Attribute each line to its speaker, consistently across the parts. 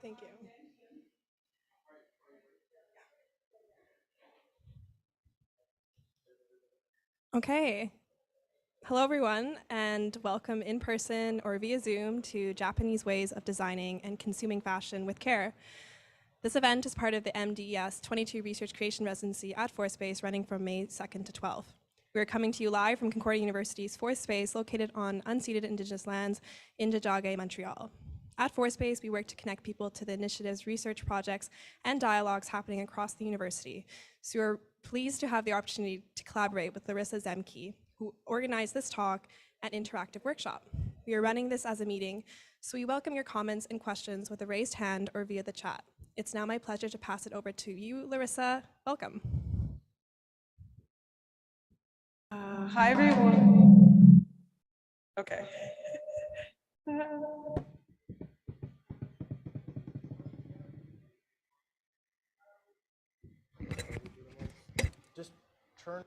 Speaker 1: Thank you. Okay. Hello, everyone, and welcome in person or via Zoom to Japanese Ways of Designing and Consuming Fashion with Care. This event is part of the MDES 22 Research Creation Residency at Fourth Space running from May 2nd to 12th. We are coming to you live from Concordia University's Fourth Space located on unceded Indigenous lands in Tiohtià:ke, Montreal. At Fourth Space, we work to connect people to the initiatives, research projects, and dialogues happening across the university. So we're pleased to have the opportunity to collaborate with Larissa Zemke, who organized this talk and interactive workshop. We are running this as a meeting, so we welcome your comments and questions with a raised hand or via the chat. It's now my pleasure to pass it over to you, Larissa. Welcome.
Speaker 2: Hi, everyone. Okay.
Speaker 3: Just turn.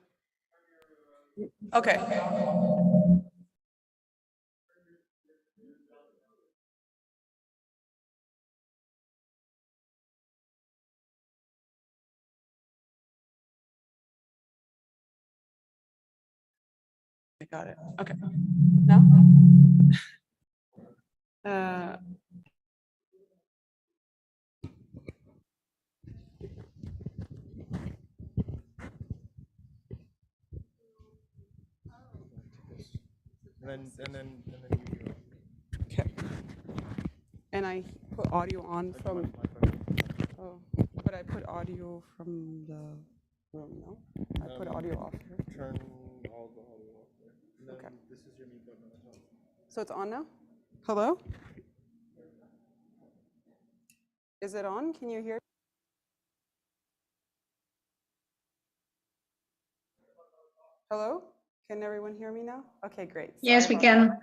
Speaker 2: Okay. I got it. Okay. Now?
Speaker 3: And then you.
Speaker 2: Okay. And I put audio on from. Oh, but I put audio from the room. No, I put audio off here.
Speaker 3: Turn all the audio off there. And then
Speaker 2: Okay.
Speaker 3: this is your mute button as well.
Speaker 2: So it's on now. Hello. Is it on? Can you hear? Hello. Can everyone hear me now? Okay, great.
Speaker 4: Yes, we can.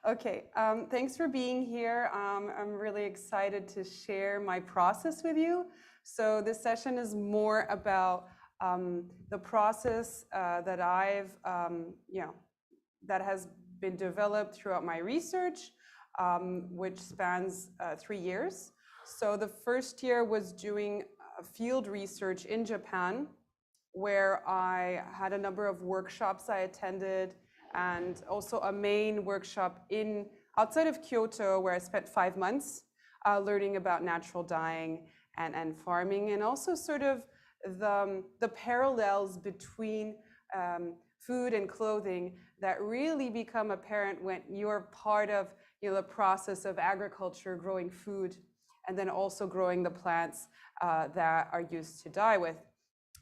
Speaker 2: Okay, thanks for being here. I'm really excited to share my process with you. So this session is more about the process that that has been developed throughout my research, which spans 3 years. So the first year was doing field research in Japan, where I had a number of workshops I attended, and also a main workshop outside of Kyoto, where I spent 5 months learning about natural dyeing and farming, and also sort of the parallels between food and clothing that really become apparent when you're part of the process of agriculture, growing food, and then also growing the plants that are used to dye with.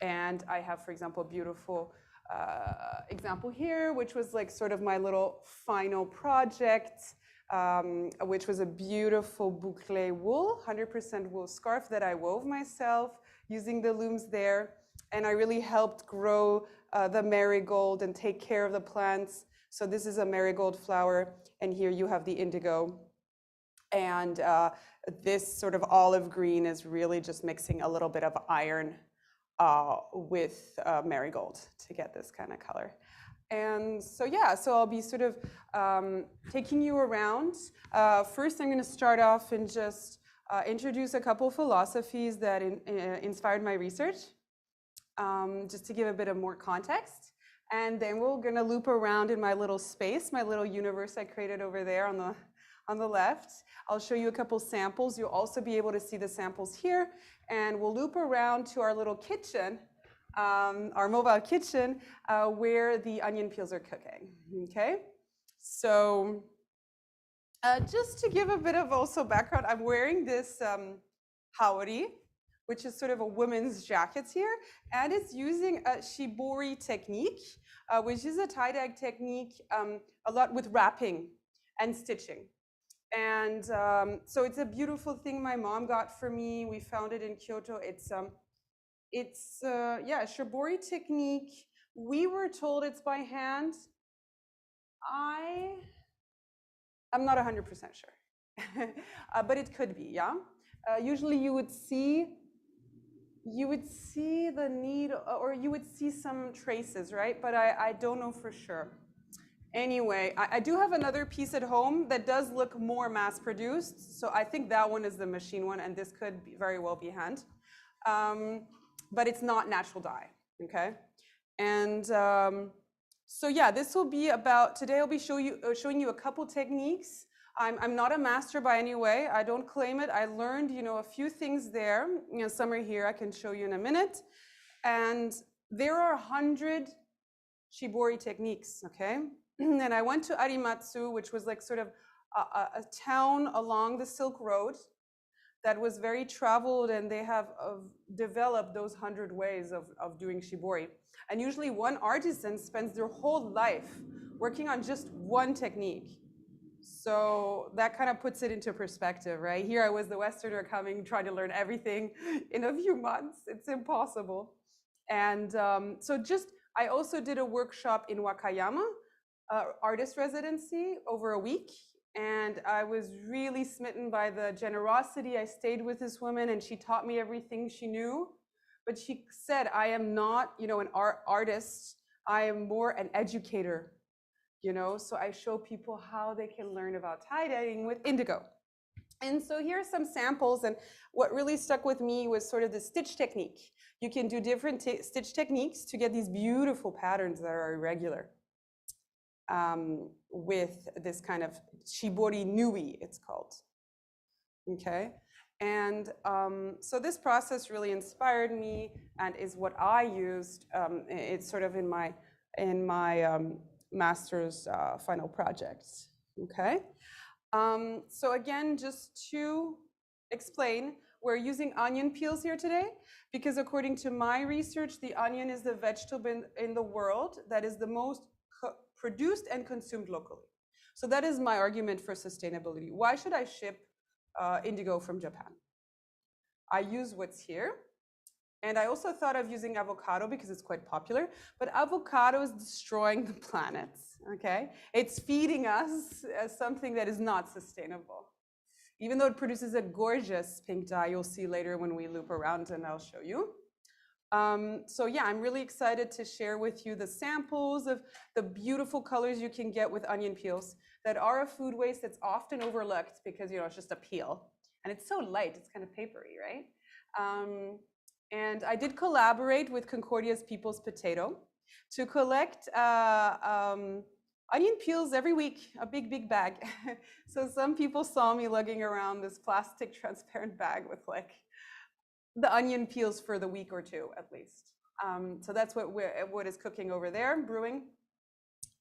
Speaker 2: And I have, for example, a beautiful example here, which was like sort of my little final project, which was a beautiful boucle wool, 100% wool scarf that I wove myself using the looms there. And I really helped grow the marigold and take care of the plants. So this is a marigold flower, and here you have the indigo. And this sort of olive green is really just mixing a little bit of iron with marigold to get this kind of color. And so, yeah, so I'll be sort of taking you around. First, I'm going to start off and just introduce a couple of philosophies that inspired my research, just to give a bit of more context. And then we're going to loop around in my little space, my little universe I created over there on the left. I'll show you a couple samples. You'll also be able to see the samples here. And we'll loop around to our little kitchen, our mobile kitchen, where the onion peels are cooking, okay? So just to give a bit of also background, I'm wearing this hawari, which is sort of a women's jacket here, and it's using a shibori technique, which is a tie-dye technique, a lot with wrapping and stitching. And so it's a beautiful thing my mom got for me. We found it in Kyoto. It's a shibori technique. We were told it's by hand. I'm not 100% sure, but it could be, yeah. Usually you would see the needle, or you would see some traces, right? But I don't know for sure. Anyway, I do have another piece at home that does look more mass-produced, so I think that one is the machine one, and this could very well be hand. But it's not natural dye, okay? And so yeah, this will be about, today I'll be showing you a couple techniques. I'm not a master by any way, I don't claim it. I learned, a few things there. Some are here, I can show you in a minute. And there are 100 shibori techniques, okay? And I went to Arimatsu, which was like sort of a town along the Silk Road that was very traveled, and they have developed those 100 ways of doing shibori. And usually one artisan spends their whole life working on just one technique. So that kind of puts it into perspective, right? Here I was the Westerner coming, trying to learn everything in a few months. It's impossible. And I also did a workshop in Wakayama, artist residency, over a week. And I was really smitten by the generosity. I stayed with this woman and she taught me everything she knew. But she said, I am not, an artist. I am more an educator, So I show people how they can learn about tie-dyeing with indigo. And so here are some samples. And what really stuck with me was sort of the stitch technique. You can do different stitch techniques to get these beautiful patterns that are irregular. With this kind of shibori nui, it's called. Okay, and so this process really inspired me and is what I used. It's sort of in my master's final projects. Okay, so again, just to explain, we're using onion peels here today because according to my research, the onion is the vegetable in the world that is the most produced and consumed locally. So that is my argument for sustainability. Why should I ship indigo from Japan? I use what's here. And I also thought of using avocado because it's quite popular, but avocado is destroying the planet, okay? It's feeding us as something that is not sustainable. Even though it produces a gorgeous pink dye, you'll see later when we loop around and I'll show you. So yeah, I'm really excited to share with you the samples of the beautiful colors you can get with onion peels that are a food waste that's often overlooked because, it's just a peel. And it's so light, it's kind of papery, right? And I did collaborate with Concordia's People's Potato to collect onion peels every week, a big, big bag. So some people saw me lugging around this plastic transparent bag with like the onion peels for the week or two at least. So that's what is cooking over there, brewing.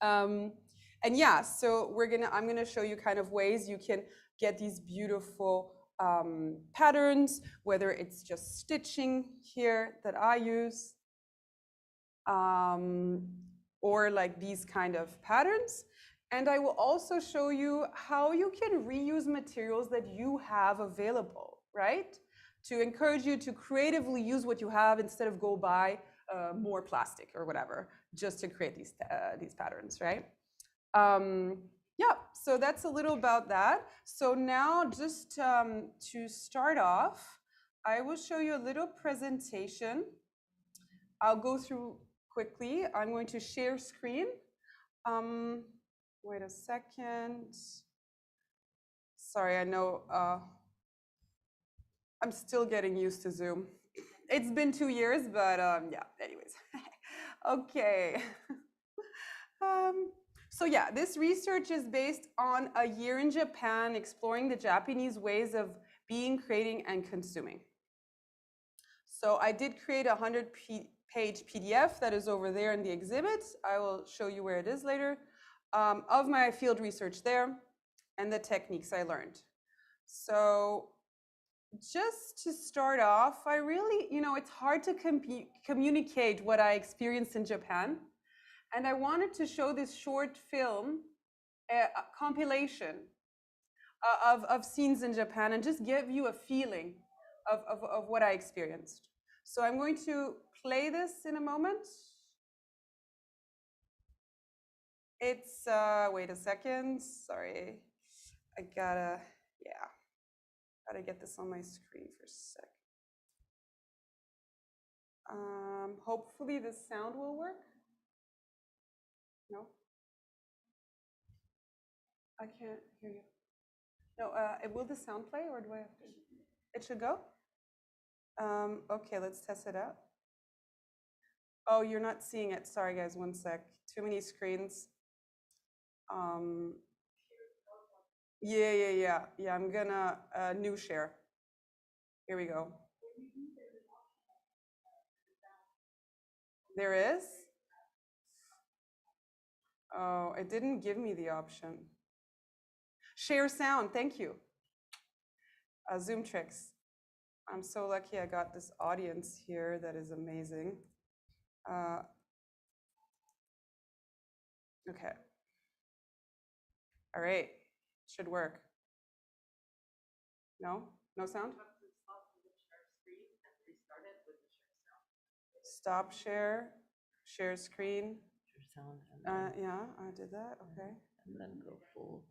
Speaker 2: And yeah, so I'm gonna show you kind of ways you can get these beautiful patterns, whether it's just stitching here that I use, or like these kind of patterns. And I will also show you how you can reuse materials that you have available, right? To encourage you to creatively use what you have instead of go buy more plastic or whatever, just to create these patterns, right? Yeah, so that's a little about that. So now just to start off, I will show you a little presentation. I'll go through quickly. I'm going to share screen. Wait a second. Sorry, I know I'm still getting used to Zoom. It's been 2 years, but yeah, anyways. Okay. So yeah, this research is based on a year in Japan exploring the Japanese ways of being, creating, and consuming. So I did create a 100-page PDF that is over there in the exhibit. I will show you where it is later, of my field research there and the techniques I learned. So just to start off, I really, it's hard to communicate what I experienced in Japan. And I wanted to show this short film, a compilation of scenes in Japan and just give you a feeling of what I experienced. So I'm going to play this in a moment. It's, wait a second, sorry. I gotta get this on my screen for a sec. Hopefully the sound will work. No? I can't hear you. No, will the sound play or do I have to? It should go? Okay, let's test it out. Oh, you're not seeing it. Sorry, guys, one sec. Too many screens. Yeah, I'm gonna new share. Here we go. There is? Oh, it didn't give me the option. Share sound, thank you. Zoom tricks. I'm so lucky I got this audience here that is amazing. Okay. All right, should work. No? No sound? Stop share, share screen. Yeah, I did that, okay.
Speaker 4: And then go full.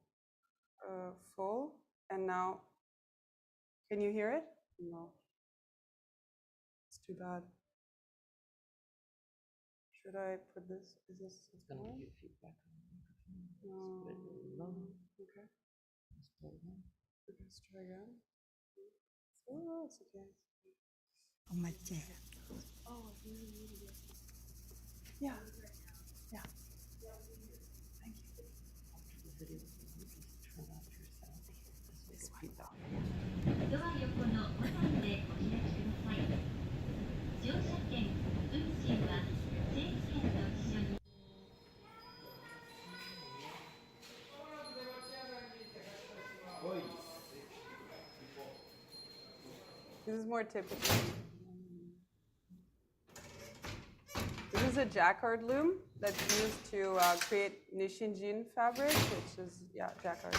Speaker 2: Full, and now, can you hear it? No. It's too bad. Should I put this, is this?
Speaker 4: It's going to give you feedback on the microphone.
Speaker 2: No.
Speaker 4: Split it low.
Speaker 2: Okay.
Speaker 4: Split it low.
Speaker 2: Okay, let's try again. Oh, it's okay.
Speaker 5: On my chair.
Speaker 2: Oh, yeah. Yeah. Thank you.
Speaker 4: After the video, you just turn off your sound. This way, feedback.
Speaker 6: ドア横のボタンでお開きください。乗車券、運賃は整理券と一緒に。
Speaker 2: This is more typical. This is a jacquard loom that's used to create nishinjin fabric, which is, yeah, jacquard.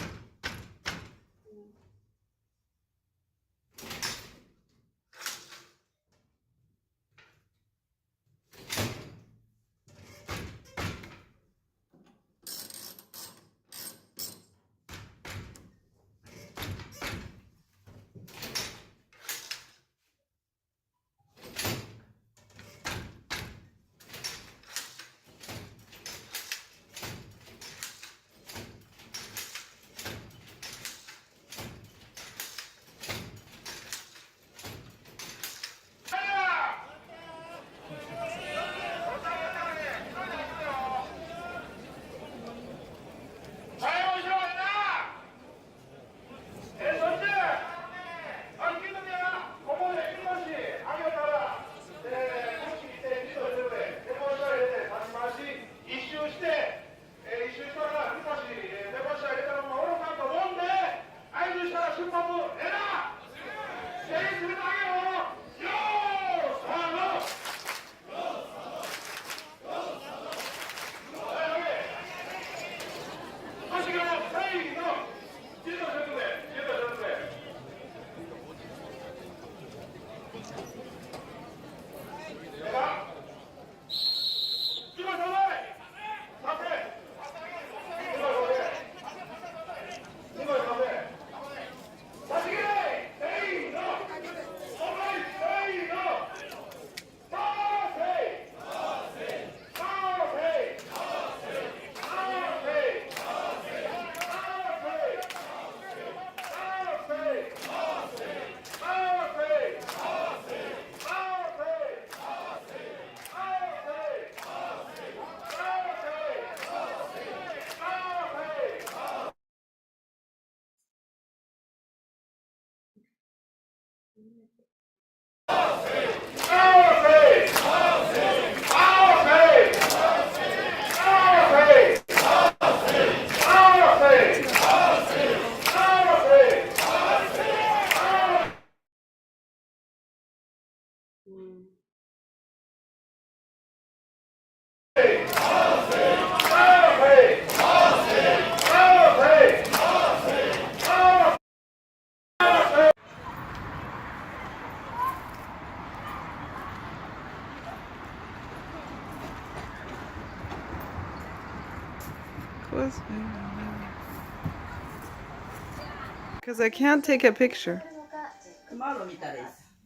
Speaker 2: Because I can't take a picture.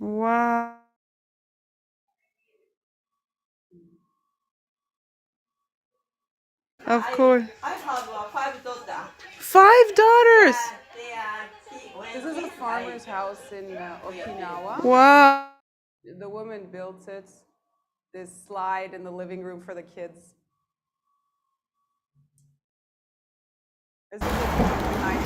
Speaker 2: Wow. Of course.
Speaker 5: I have 5 daughters.
Speaker 2: 5 daughters. This is a farmer's house in Okinawa.
Speaker 3: Wow.
Speaker 2: The woman built it. This slide in the living room for the kids. This is a nice.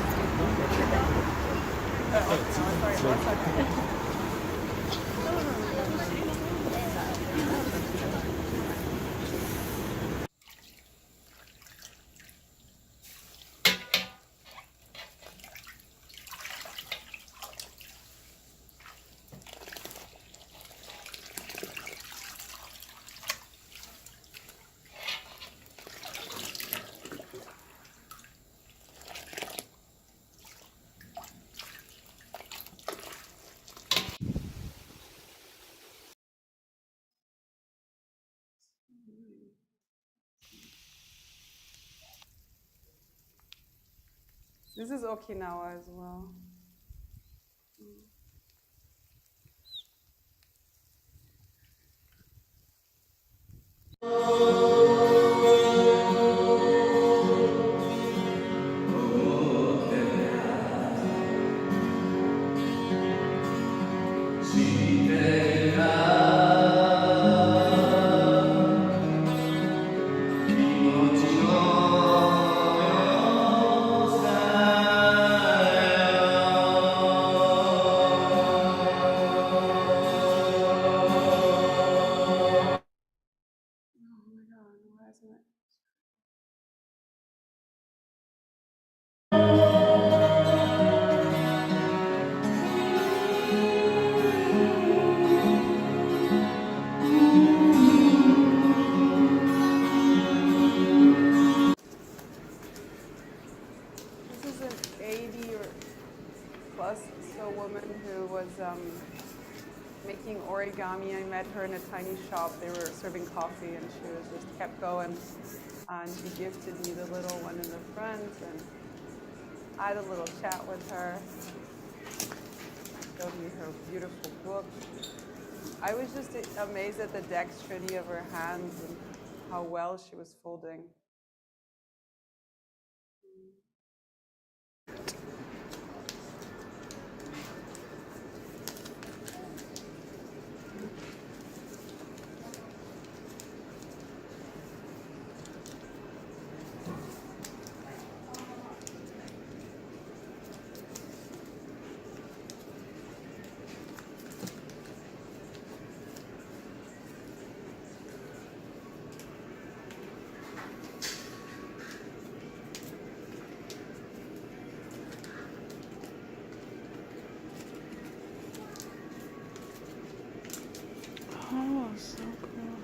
Speaker 2: This is Okinawa as well. This is an 80 or plus so woman who was making origami. I met her in a tiny shop. They were serving coffee, and she was just kept going. And she gifted me the little one in the front, and I had a little chat with her. Showed me her beautiful book. I was just amazed at the dexterity of her hands and how well she was folding. Oh, so cool.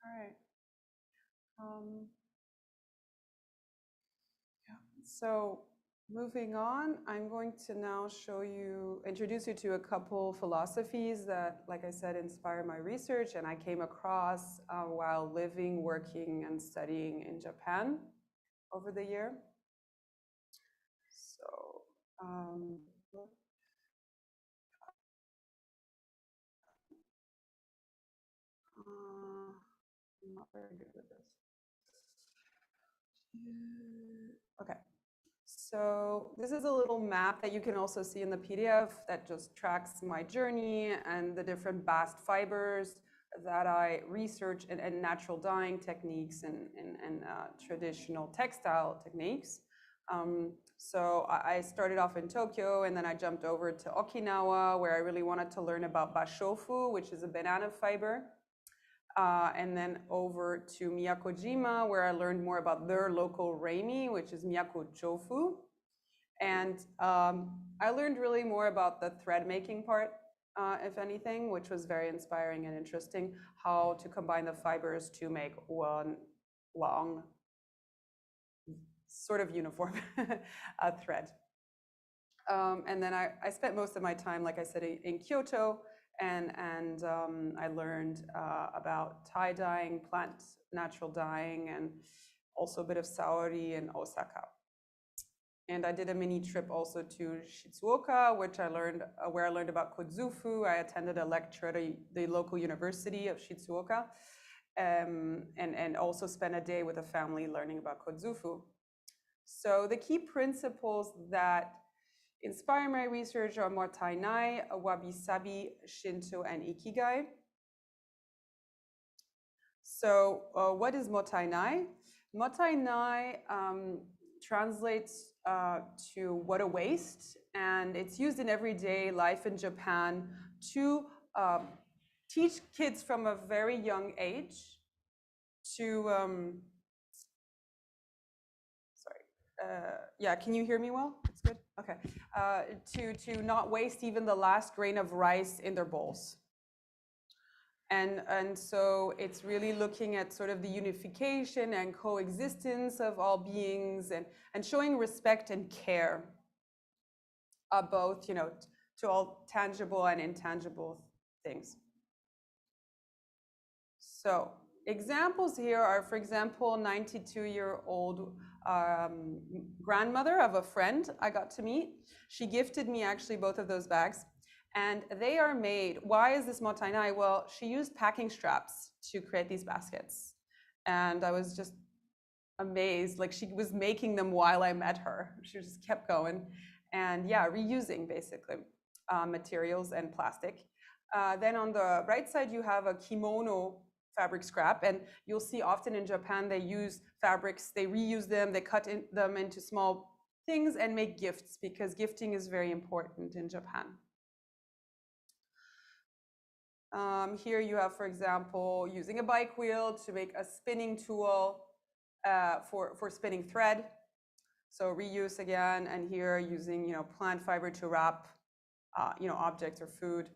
Speaker 2: All right. Yeah. So moving on, I'm going to now introduce you to a couple philosophies that, like I said, inspire my research and I came across while living, working, and studying in Japan over the year. So, I'm not very good with this. Okay. So this is a little map that you can also see in the PDF that just tracks my journey and the different bast fibers that I research and natural dyeing techniques and traditional textile techniques. So I started off in Tokyo, and then I jumped over to Okinawa, where I really wanted to learn about bashofu, which is a banana fiber. And then over to Miyakojima, where I learned more about their local reimi, which is Miyako Chofu. And I learned really more about the thread making part, if anything, which was very inspiring and interesting, how to combine the fibers to make one long, sort of uniform thread. And then I spent most of my time, like I said, in Kyoto, and I learned about tie dyeing, plant natural dyeing, and also a bit of saori in Osaka. And I did a mini trip also to Shizuoka, where I learned about Kozufu. I attended a lecture at the local university of Shizuoka, and also spent a day with a family learning about Kozufu. So the key principles that inspire my research are motainai, wabi-sabi, Shinto, and ikigai. So what is motainai? Motainai translates to what a waste, and it's used in everyday life in Japan to teach kids from a very young age to yeah, can you hear me well? It's good? Okay. To not waste even the last grain of rice in their bowls. And so it's really looking at sort of the unification and coexistence of all beings, and showing respect and care, both, you know, to all tangible and intangible things. So examples here are, for example, 92-year-old grandmother of a friend I got to meet. She gifted me actually both of those bags, and they are made. Why is this motainai? Well, she used packing straps to create these baskets, and I was just amazed. Like, she was making them while I met her. She just kept going, and yeah, reusing basically materials and plastic. Then on the right side, you have a kimono fabric scrap, and you'll see often in Japan they use fabrics, they reuse them, they cut them into small things and make gifts, because gifting is very important in Japan. Here you have, for example, using a bike wheel to make a spinning tool for spinning thread. So reuse again, and here using, you know, plant fiber to wrap you know, objects or food.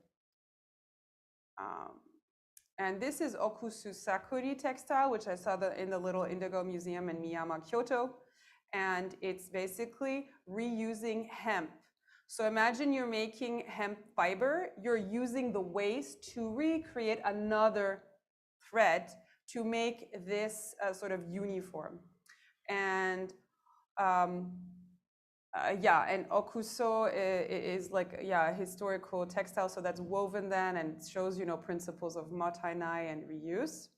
Speaker 2: And this is Okusu Sakuri textile, which I saw in the little Indigo Museum in Miyama, Kyoto. And it's basically reusing hemp. So imagine you're making hemp fiber, you're using the waste to recreate another thread to make this sort of uniform. And yeah, and okuso is like, yeah, a historical textile, so that's woven then and shows, you know, principles of motainai and reuse.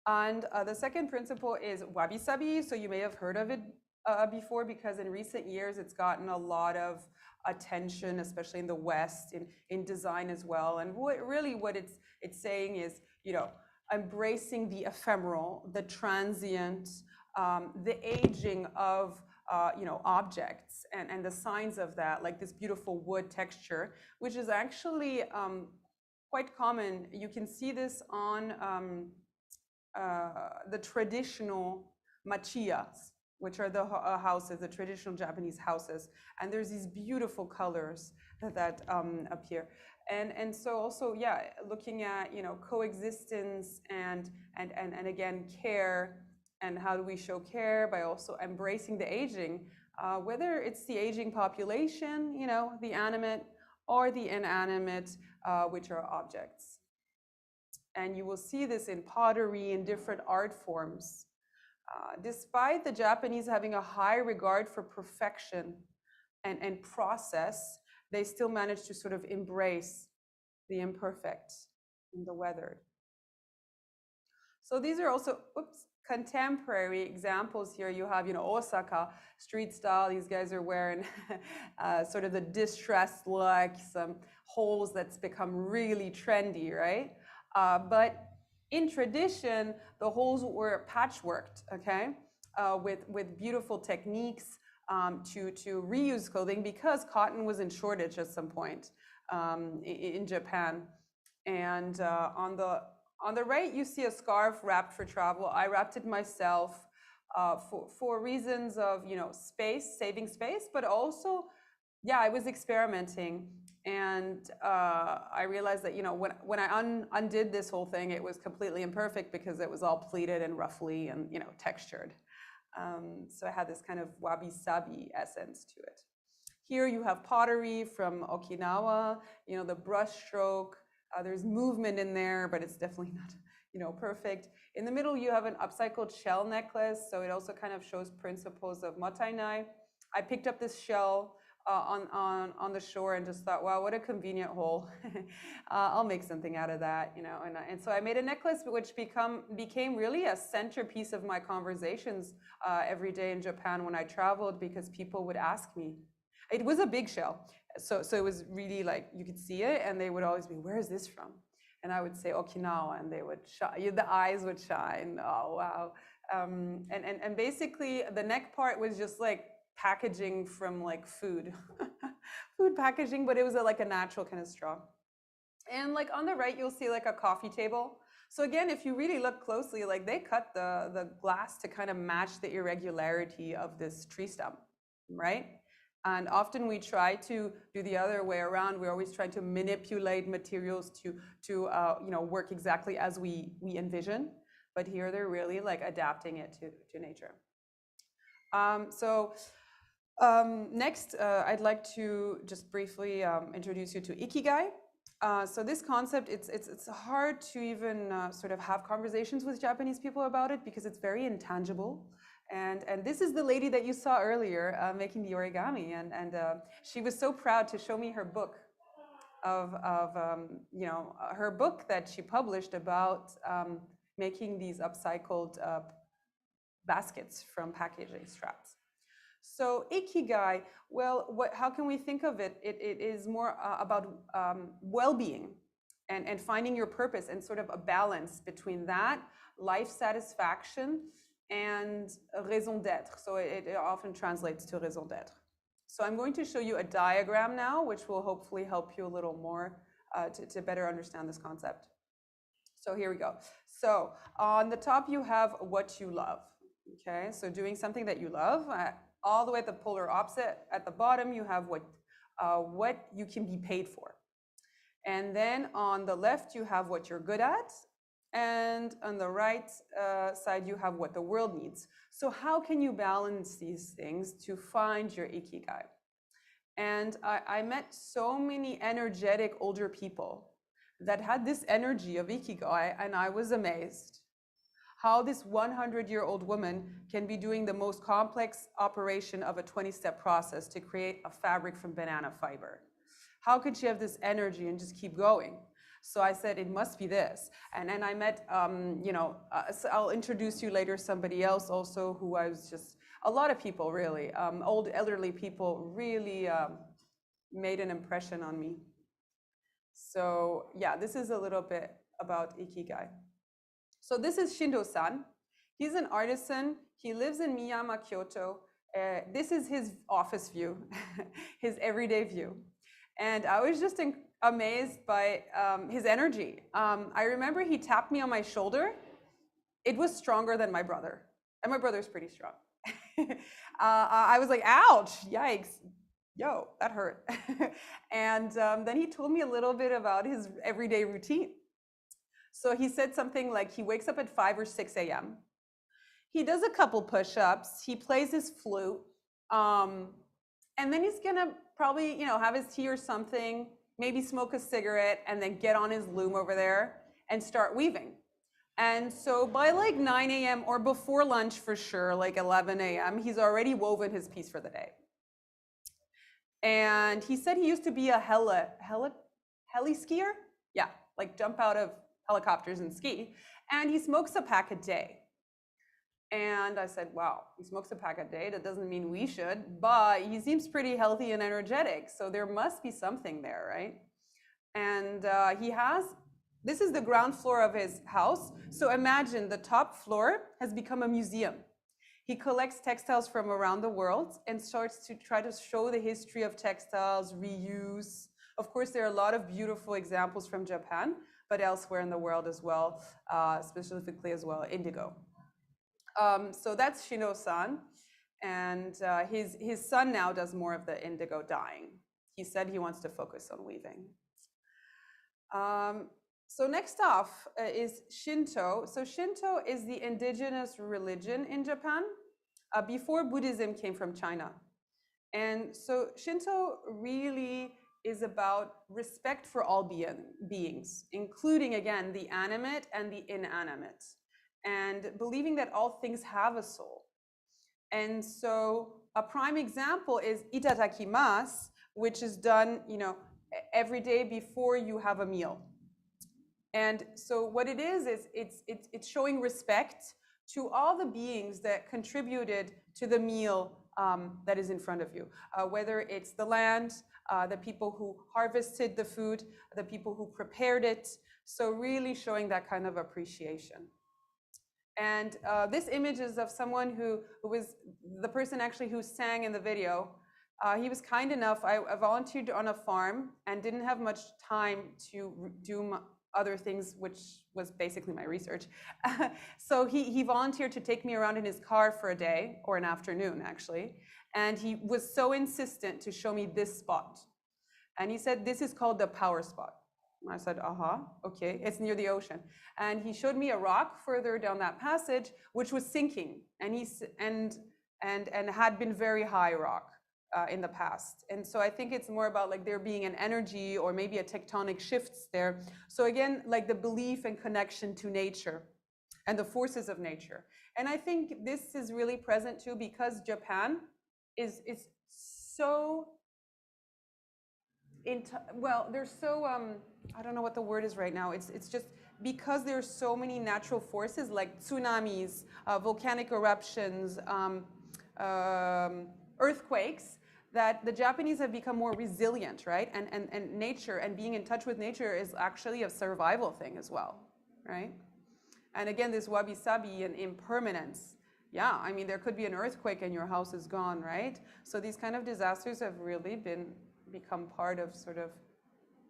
Speaker 2: And the second principle is wabi-sabi. So you may have heard of it before, because in recent years it's gotten a lot of attention, especially in the West, in design as well. And what it's saying is, you know, embracing the ephemeral, the transient, the aging of you know, objects and the signs of that, like this beautiful wood texture, which is actually quite common. You can see this on the traditional machiyas, which are the houses, the traditional Japanese houses. And there's these beautiful colors that appear. And so also, yeah, looking at, you know, coexistence and again, care. And how do we show care? By also embracing the aging, whether it's the aging population, you know, the animate, or the inanimate, which are objects. And you will see this in pottery, in different art forms. Despite the Japanese having a high regard for perfection and process, they still manage to sort of embrace the imperfect and the weathered. So these are also, contemporary examples here. You have, Osaka street style. These guys are wearing sort of the distressed look, some holes that's become really trendy, right? But in tradition, the holes were patchworked, okay, with beautiful techniques to reuse clothing because cotton was in shortage at some point in Japan. And on the right, you see a scarf wrapped for travel. I wrapped it myself for reasons of, space, saving space, but also, yeah, I was experimenting. And I realized that, when I undid this whole thing, it was completely imperfect because it was all pleated and ruffly and, textured. So it had this kind of wabi-sabi essence to it. Here you have pottery from Okinawa, the brush stroke. There's movement in there, but it's definitely not, perfect. In the middle, you have an upcycled shell necklace. So it also kind of shows principles of mottainai. I picked up this shell on the shore and just thought, wow, what a convenient hole. I'll make something out of that, And so I made a necklace which became really a centerpiece of my conversations every day in Japan when I traveled, because people would ask me. It was a big shell, so it was really like you could see it, and they would always be, "Where is this from?" And I would say Okinawa, and they would shine. The eyes would shine. Oh wow! And basically the neck part was just like packaging from like food packaging, but it was like a natural kind of straw. And like on the right, you'll see like a coffee table. So again, if you really look closely, like they cut the glass to kind of match the irregularity of this tree stump, right? And often we try to do the other way around. We're always trying to manipulate materials to work exactly as we envision. But here they're really like adapting it to nature. Next, I'd like to just briefly introduce you to Ikigai. So this concept, it's hard to even sort of have conversations with Japanese people about it because it's very intangible. And this is the lady that you saw earlier making the origami, and she was so proud to show me her book her book that she published about making these upcycled baskets from packaging straps. So Ikigai, well, how can we think of it? It is more about well-being and finding your purpose and sort of a balance between that, life satisfaction, and raison d'être. So it often translates to raison d'être. So I'm going to show you a diagram now, which will hopefully help you a little more to better understand this concept. So here we go. So on the top, you have what you love. Okay, so doing something that you love. All the way at the polar opposite, at the bottom, you have what you can be paid for. And then on the left, you have what you're good at. And on the right side, you have what the world needs. So how can you balance these things to find your Ikigai? And I met so many energetic older people that had this energy of Ikigai, and I was amazed how this 100-year-old woman can be doing the most complex operation of a 20-step process to create a fabric from banana fiber. How could she have this energy and just keep going? So I said, it must be this. And then I met, so I'll introduce you later somebody else also who I was just, a lot of people really, old elderly people really made an impression on me. So yeah, this is a little bit about Ikigai. So this is Shindo-san. He's an artisan. He lives in Miyama, Kyoto. This is his office view, his everyday view. And I was just amazed by his energy. I remember he tapped me on my shoulder. It was stronger than my brother. And my brother's pretty strong. I was like, ouch, yikes. Yo, that hurt. And then he told me a little bit about his everyday routine. So he said something like he wakes up at 5 or 6 a.m. He does a couple push-ups. He plays his flute. And then he's gonna probably, have his tea or something, maybe smoke a cigarette, and then get on his loom over there and start weaving. And so by like 9 a.m. or before lunch for sure, like 11 a.m., he's already woven his piece for the day. And he said he used to be a heli skier. Yeah, like jump out of helicopters and ski, and he smokes a pack a day. And I said, wow, he smokes a pack a day. That doesn't mean we should, but he seems pretty healthy and energetic. So there must be something there, right? And this is the ground floor of his house. So imagine the top floor has become a museum. He collects textiles from around the world and starts to try to show the history of textiles, reuse. Of course, there are a lot of beautiful examples from Japan, but elsewhere in the world as well, specifically as well, indigo. So that's Shino-san, and his son now does more of the indigo dyeing. He said he wants to focus on weaving. So next off is Shinto. So Shinto is the indigenous religion in Japan before Buddhism came from China. And so Shinto really is about respect for all beings, including, again, the animate and the inanimate, and believing that all things have a soul. And so a prime example is itadakimasu, which is done, every day before you have a meal. And so what it is it's showing respect to all the beings that contributed to the meal that is in front of you, whether it's the land, the people who harvested the food, the people who prepared it. So really showing that kind of appreciation. And this image is of someone who was the person actually who sang in the video. He was kind enough. I volunteered on a farm and didn't have much time to do other things, which was basically my research. So he volunteered to take me around in his car for a day, or an afternoon actually. And he was so insistent to show me this spot. And he said, this is called the power spot. I said, okay, it's near the ocean. And he showed me a rock further down that passage, which was sinking, and had been very high rock in the past. And so I think it's more about like there being an energy or maybe a tectonic shifts there. So again, like the belief and connection to nature and the forces of nature. And I think this is really present too, because Japan is so they're so I don't know what the word is right now. It's just because there's so many natural forces like tsunamis, volcanic eruptions, earthquakes, that the Japanese have become more resilient, right? And nature and being in touch with nature is actually a survival thing as well, right? And again, this wabi-sabi and impermanence. Yeah, I mean, there could be an earthquake and your house is gone, right? So these kind of disasters have really become part of sort of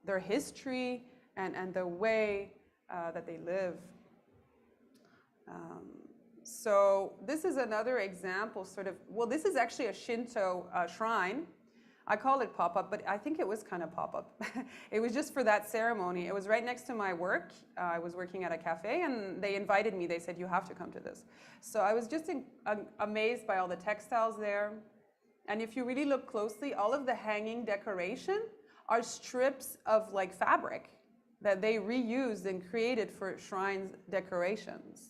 Speaker 2: their history and the way that they live. So this is another example, this is actually a Shinto shrine. I call it pop-up, but I think it was kind of pop-up. It was just for that ceremony. It was right next to my work. I was working at a cafe and they invited me. They said, you have to come to this. So I was just amazed by all the textiles there. And if you really look closely, all of the hanging decoration are strips of like fabric that they reused and created for shrines decorations.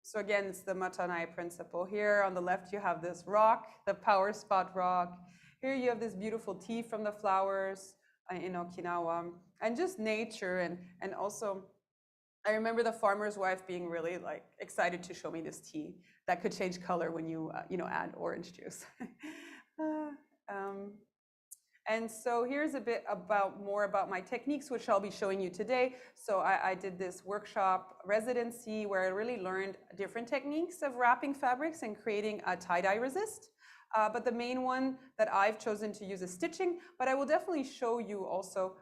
Speaker 2: So again, it's the Matanai principle. Here on the left, you have this rock, the power spot rock. Here you have this beautiful tea from the flowers in Okinawa, and just nature. And also, I remember the farmer's wife being really like excited to show me this tea that could change color when you add orange juice. And so here's a bit more about my techniques, which I'll be showing you today. So I did this workshop residency where I really learned different techniques of wrapping fabrics and creating a tie-dye resist. But the main one that I've chosen to use is stitching, but I will definitely show you also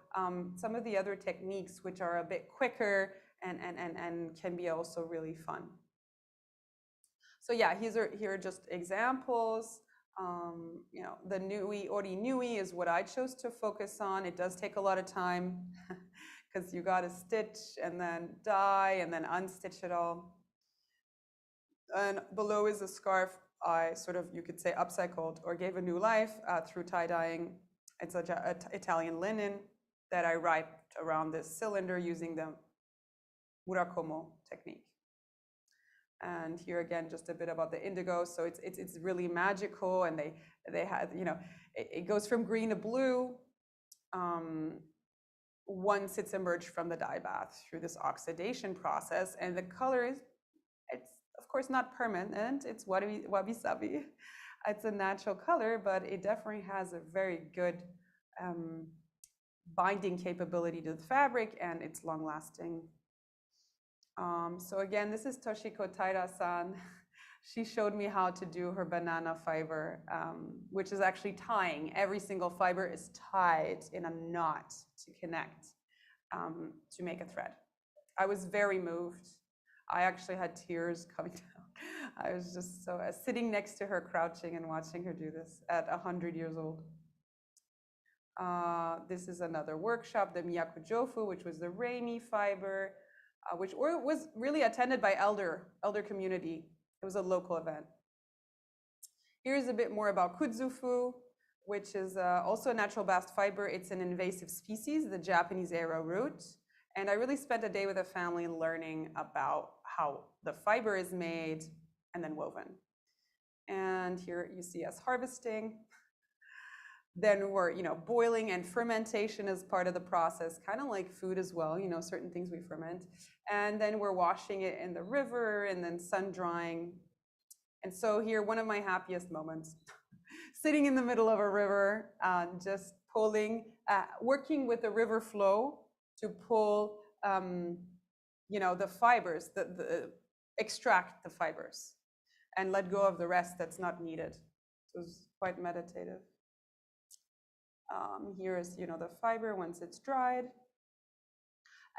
Speaker 2: some of the other techniques which are a bit quicker and can be also really fun. So yeah, here are just examples. The nui, ori nui is what I chose to focus on. It does take a lot of time because you got to stitch and then dye and then unstitch it all. And below is a scarf I you could say, upcycled or gave a new life through tie-dyeing. It's an Italian linen that I wrapped around this cylinder using the murakomo technique. And here again, just a bit about the indigo. So it's really magical, and they had, it goes from green to blue. once it's emerged from the dye bath through this oxidation process. And the color is, it's of course not permanent, it's wabi-sabi. It's a natural color, but it definitely has a very good binding capability to the fabric, and it's long lasting. So again, this is Toshiko Taira-san. She showed me how to do her banana fiber, which is actually tying. Every single fiber is tied in a knot to connect, to make a thread. I was very moved. I actually had tears coming down. I was just so sitting next to her, crouching and watching her do this at 100 years old. This is another workshop, the Miyaku Jofu, which was the Reimi fiber, which was really attended by elder community. It was a local event. Here's a bit more about kudzufu, which is also a natural bast fiber. It's an invasive species, the Japanese arrowroot. And I really spent a day with a family learning about how the fiber is made and then woven. And here you see us harvesting. Then we're, boiling, and fermentation is part of the process, kind of like food as well, certain things we ferment. And then we're washing it in the river and then sun drying. And so here, one of my happiest moments, sitting in the middle of a river, just pulling, working with the river flow to pull, the fibers, extract the fibers and let go of the rest that's not needed. It was quite meditative. Here is, the fiber once it's dried.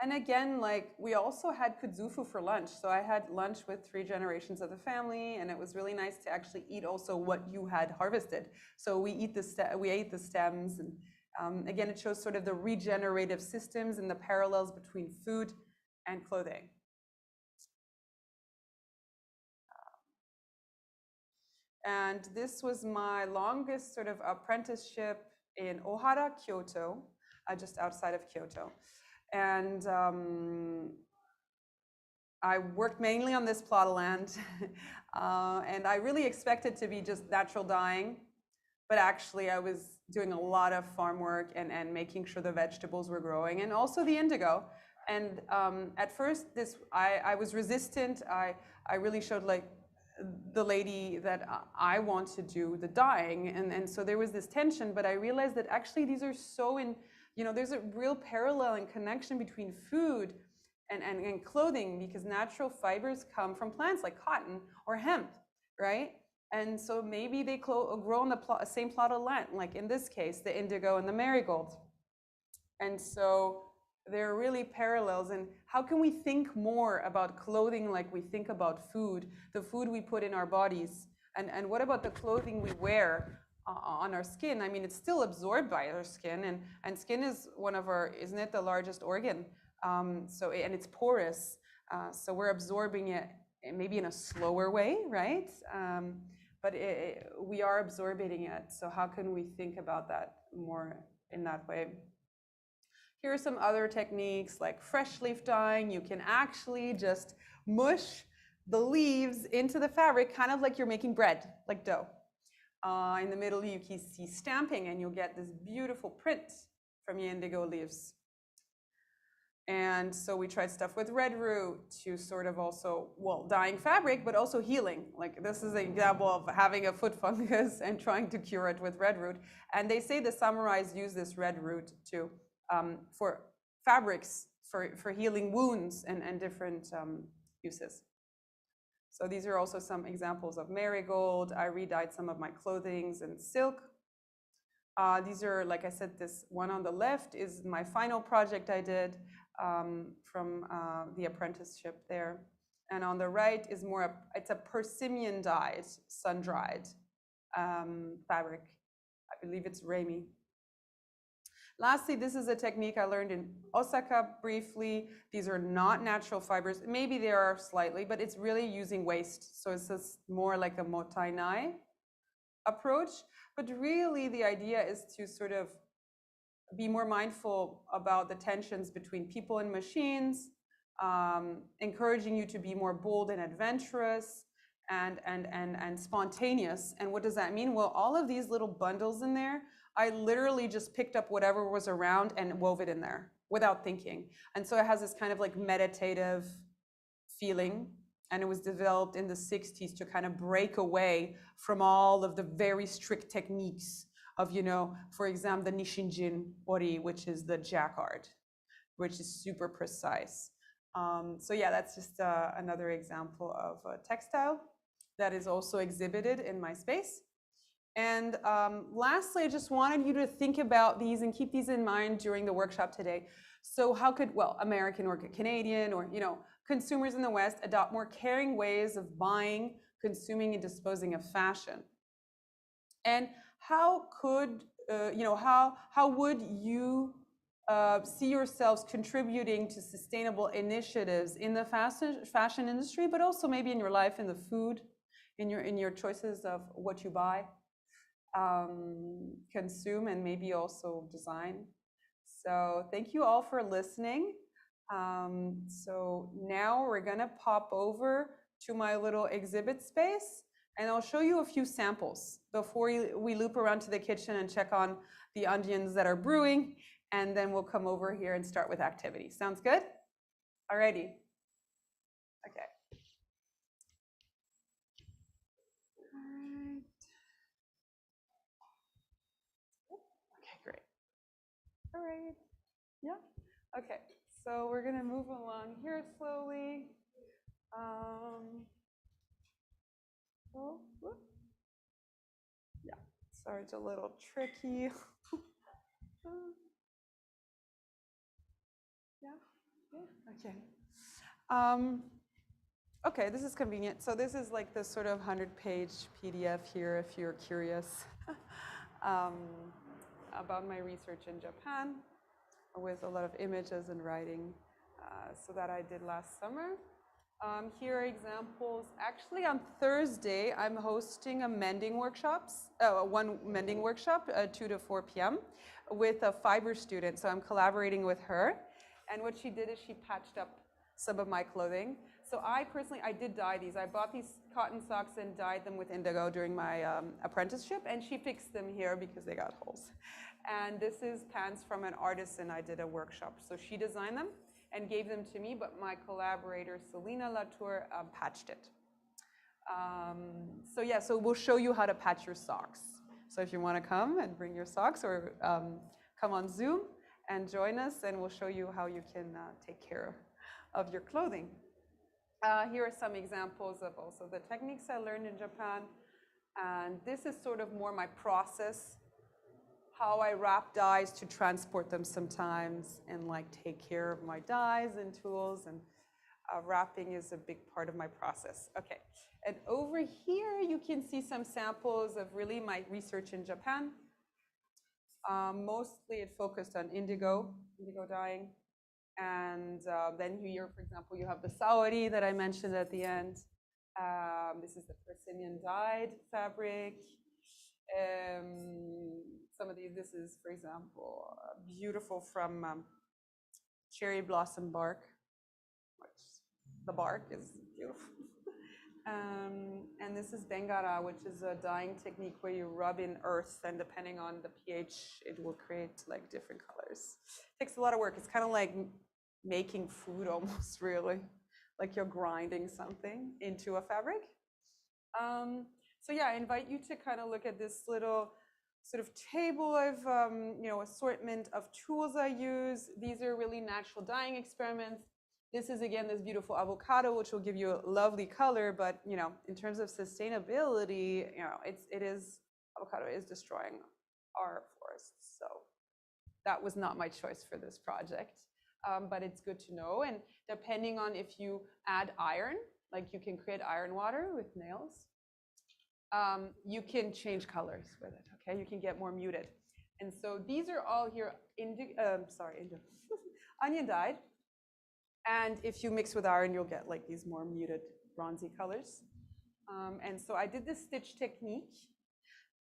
Speaker 2: And again, we also had kudzufu for lunch. So I had lunch with 3 generations of the family, and it was really nice to actually eat also what you had harvested. So we ate the stems, and again, it shows sort of the regenerative systems and the parallels between food and clothing. And this was my longest sort of apprenticeship in Ohara, Kyoto, just outside of Kyoto. And I worked mainly on this plot of land, and I really expected to be just natural dyeing, but actually I was doing a lot of farm work and making sure the vegetables were growing, and also the indigo. And at first, I was resistant. I really showed the lady that I want to do the dyeing, and so there was this tension. But I realized that actually these are so there's a real parallel and connection between food and clothing, because natural fibers come from plants like cotton or hemp, right? And so maybe they grow on the same plot of land, like in this case, the indigo and the marigold. And so there are really parallels. And how can we think more about clothing like we think about food, the food we put in our bodies? And what about the clothing we wear on our skin? I mean, it's still absorbed by our skin, and skin is isn't it the largest organ? And it's porous, so we're absorbing it maybe in a slower way, right? But we are absorbing it. So how can we think about that more in that way? Here are some other techniques like fresh leaf dyeing. You can actually just mush the leaves into the fabric, kind of like you're making bread, like dough. In the middle, you can see stamping, and you'll get this beautiful print from your indigo leaves. And so we tried stuff with red root to sort of also, dyeing fabric, but also healing. Like this is an example of having a foot fungus and trying to cure it with red root. And they say the samurais use this red root for fabrics, for healing wounds and different uses. So these are also some examples of marigold. I re-dyed some of my clothings in silk. These are, like I said, this one on the left is my final project I did from the apprenticeship there. And on the right is it's a Persimmon dyed, sun-dried fabric. I believe it's Reimi. Lastly, this is a technique I learned in Osaka briefly. These are not natural fibers. Maybe they are slightly, but it's really using waste. So it's just more like a motainai approach. But really the idea is to sort of be more mindful about the tensions between people and machines, encouraging you to be more bold and adventurous and spontaneous. And what does that mean? Well, all of these little bundles in there, I literally just picked up whatever was around and wove it in there. without thinking. And so it has this kind of like meditative feeling. And it was developed in the 60s to kind of break away from all of the very strict techniques of, you know, for example, the Nishinjin Ori, which is the jacquard, which is super precise. So yeah, that's just another example of a textile that is also exhibited in my space. And lastly, I just wanted you to think about these and keep these in mind during the workshop today. So how could, well, American or Canadian or, you know, consumers in the West adopt more caring ways of buying, consuming, and disposing of fashion? And how could, you know, how would you see yourselves contributing to sustainable initiatives in the fashion industry, but also maybe in your life, in the food, in your choices of what you buy, consume, and maybe also design? So thank you all for listening. So now we're gonna pop over to my little exhibit space, and I'll show you a few samples before we loop around to the kitchen and check on the onions that are brewing, and then we'll come over here and start with activities. Sounds good? Alrighty. Okay. Alright. Okay, great. All right. Yeah. Okay. So we're gonna move along here slowly. Oh, whoop. Yeah. Sorry, it's a little tricky. Yeah. Yeah. Okay. Okay, this is convenient. So this is like the sort of 100-page PDF here, if you're curious, about my research in Japan, with a lot of images and writing, so that I did last summer. Here are examples. Actually, on Thursday, I'm hosting a mending workshops, one mending workshop, 2 to 4 p.m. with a fiber student. So I'm collaborating with her. And what she did is she patched up some of my clothing. So I personally, I did dye these. I bought these cotton socks and dyed them with indigo during my apprenticeship. And she fixed them here because they got holes. And this is pants from an artisan I did a workshop. So she designed them and gave them to me, but my collaborator, Selena Latour, patched it. So yeah, so we'll show you how to patch your socks. So if you want to come and bring your socks, or come on Zoom and join us, and we'll show you how you can take care of your clothing. Here are some examples of also the techniques I learned in Japan. And this is sort of more my process, how I wrap dyes to transport them sometimes, and like take care of my dyes and tools, and wrapping is a big part of my process. Okay, and over here you can see some samples of really my research in Japan. Mostly it focused on indigo dyeing. And then here, for example, you have the saori that I mentioned at the end. This is the Persimmon dyed fabric. Some of these, this is, for example, beautiful from cherry blossom bark, which the bark is beautiful. And this is bengara, which is a dyeing technique where you rub in earth, and depending on the pH, it will create like different colors. It takes a lot of work. It's kind of like making food almost, really, like you're grinding something into a fabric. So yeah, I invite you to kind of look at this little sort of table of you know, assortment of tools I use. These are really natural dyeing experiments. This is, again, this beautiful avocado, which will give you a lovely color, but, you know, in terms of sustainability, you know, avocado is destroying our forests. So that was not my choice for this project, but it's good to know. And depending on if you add iron, like you can create iron water with nails, you can change colors with it, okay? You can get more muted. And so these are all here, onion dyed. And if you mix with iron, you'll get like these more muted bronzy colors. And so I did this stitch technique,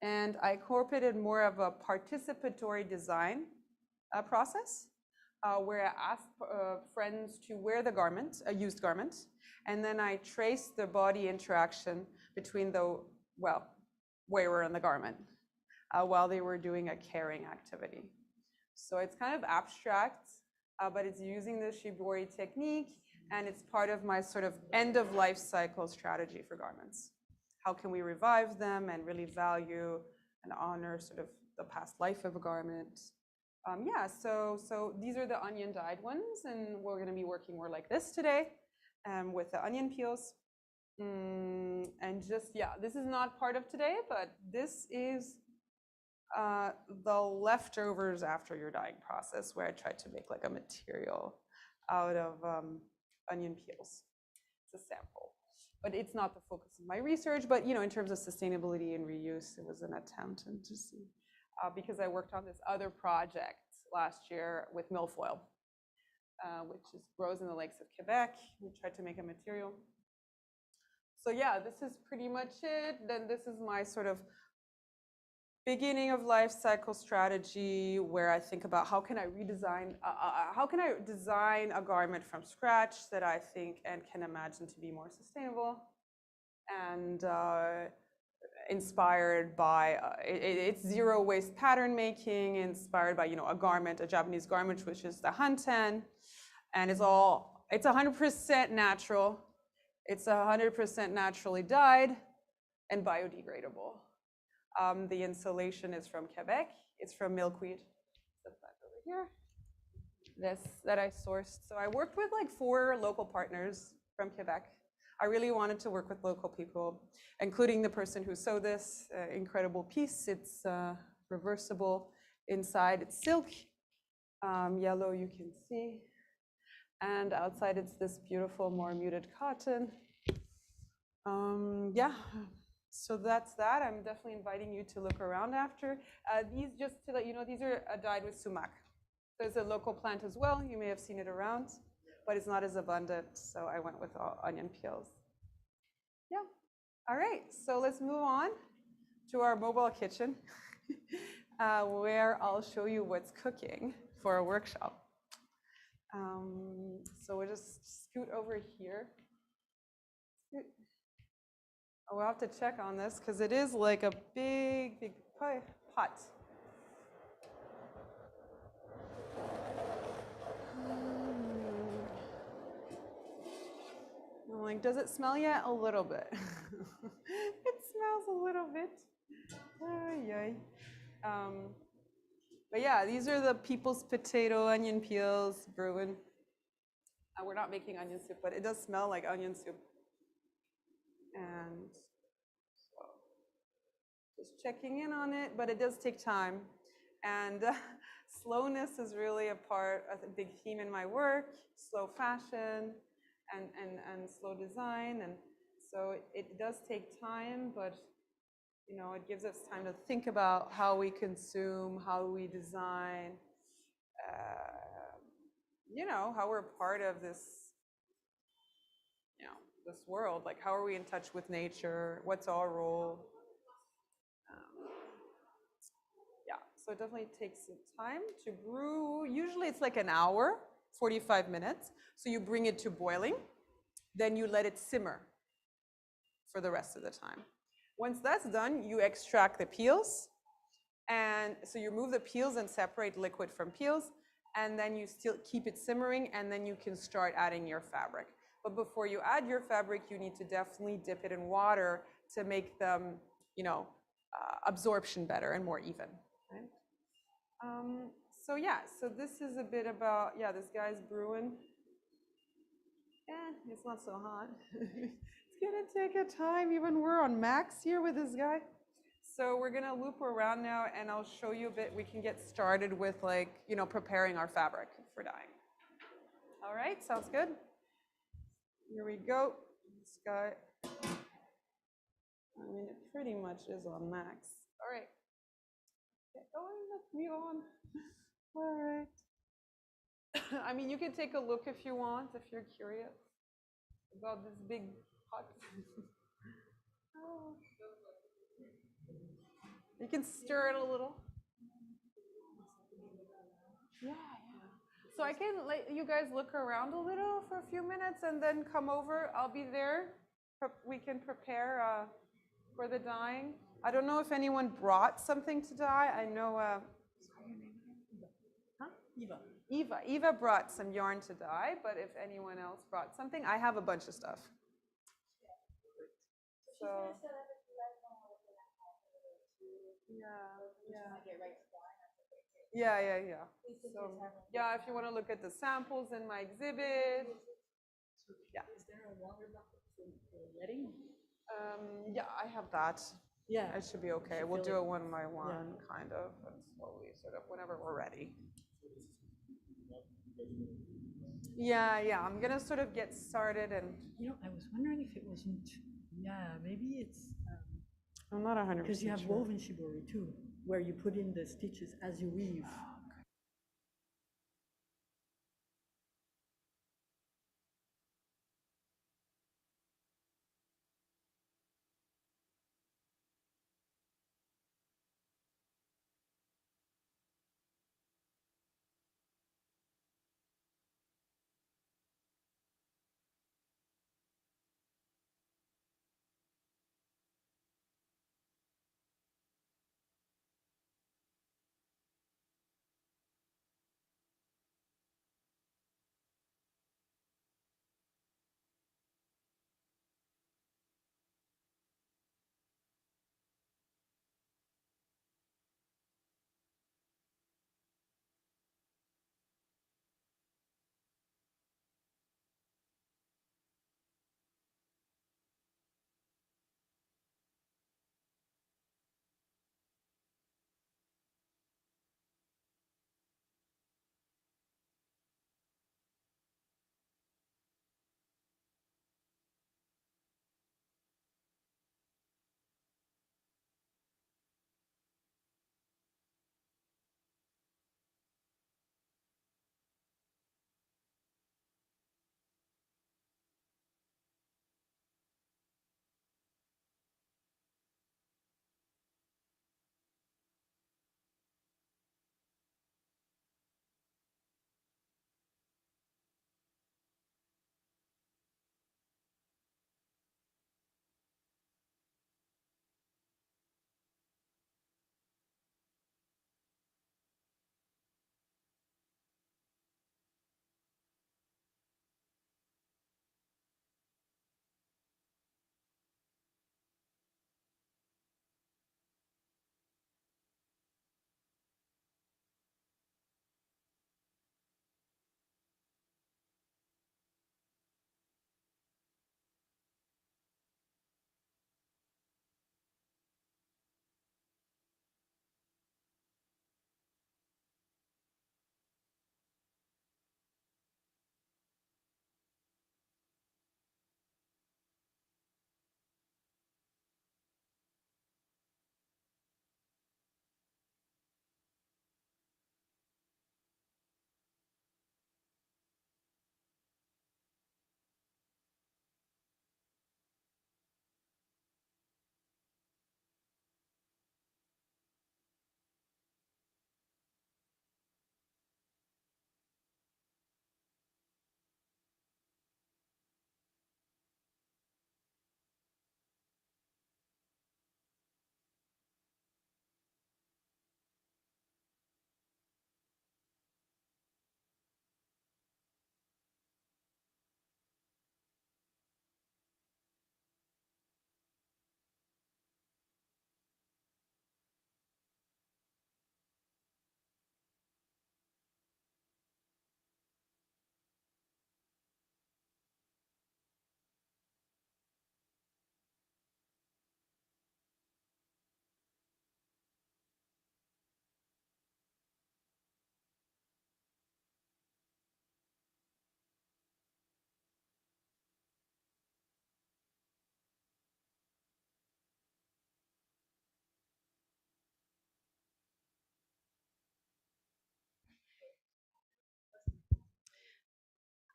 Speaker 2: and I incorporated more of a participatory design process, where I asked friends to wear the garment, a used garment, and then I traced the body interaction between the, well, wearer and the garment while they were doing a caring activity. So it's kind of abstract, but it's using the shibori technique, and it's part of my sort of end of life cycle strategy for garments. How can we revive them and really value and honor sort of the past life of a garment? Yeah, so these are the onion dyed ones, and we're going to be working more like this today with the onion peels. And just, yeah, this is not part of today, but this is the leftovers after your dyeing process, where I tried to make like a material out of onion peels. It's a sample, but it's not the focus of my research. But in terms of sustainability and reuse, it was an attempt and to see, because I worked on this other project last year with milfoil, which grows in the lakes of Quebec. We tried to make a material. So yeah, this is pretty much it. Then this is my sort of beginning of life cycle strategy, where I think about how can I design a garment from scratch that I think and can imagine to be more sustainable, and inspired by it's zero waste pattern making, inspired by a Japanese garment, which is the hanten, and it's 100% natural. It's 100% naturally dyed and biodegradable. The insulation is from Quebec. It's from milkweed. That's that over here. This that I sourced. So I worked with like 4 local partners from Quebec. I really wanted to work with local people, including the person who sewed this incredible piece. It's reversible inside. It's silk, yellow you can see. And outside it's this beautiful, more muted cotton. Yeah. So that's that. I'm definitely inviting you to look around after. These, just to let you know, these are dyed with sumac. There's a local plant as well. You may have seen it around, but it's not as abundant. So I went with onion peels. Yeah. All right. So let's move on to our mobile kitchen, where I'll show you what's cooking for a workshop. So we'll just scoot over here. We'll have to check on this because it is like a big, big pot. I'm like, does it smell yet? A little bit. It smells a little bit. But yeah, these are the people's potato onion peels brewing. We're not making onion soup, but it does smell like onion soup. And so just checking in on it, but it does take time. And slowness is really a big theme in my work, slow fashion and slow design. And so it does take time, but it gives us time to think about how we consume, how we design, how we're part of this, this world. Like, how are we in touch with nature? What's our role? Yeah, so it definitely takes some time to brew. Usually it's like an hour, 45 minutes. So you bring it to boiling, then you let it simmer for the rest of the time. Once that's done, you extract the peels. And so you remove the peels and separate liquid from peels, and then you still keep it simmering, and then you can start adding your fabric. But before you add your fabric, you need to definitely dip it in water to make them, absorption better and more even. Right? So yeah, so this is a bit about, this guy's brewing. It's not so hot. It's gonna take a time, even we're on max here with this guy. So we're gonna loop around now, and I'll show you a bit. We can get started with preparing our fabric for dyeing. All right, sounds good. Here we go. This guy, it pretty much is on max. All right. Get going, let's move on. All right. You can take a look if you want, if you're curious about this big pot. Oh. You can stir it a little. Yeah. So I can let you guys look around a little for a few minutes and then come over. I'll be there. We can prepare for the dyeing. I don't know if anyone brought something to dye. I know. Huh? Eva brought some yarn to dye, but if anyone else brought something, I have a bunch of stuff. So, yeah. So, yeah, if you want to look at the samples in my exhibit. Yeah.
Speaker 4: Is there a longer block for letting?
Speaker 2: Yeah, I have that.
Speaker 4: Yeah.
Speaker 2: It should be okay.
Speaker 4: Should
Speaker 2: We'll
Speaker 4: feel
Speaker 2: do
Speaker 4: it.
Speaker 2: it one by one, kind of, and slowly, sort of, whenever we're ready. Yeah, I'm gonna sort of get started and.
Speaker 4: You know, I was wondering if it wasn't, maybe it's,
Speaker 2: I'm not 100%
Speaker 4: because you have
Speaker 2: sure.
Speaker 4: woven shibori too, where you put in the stitches as you weave.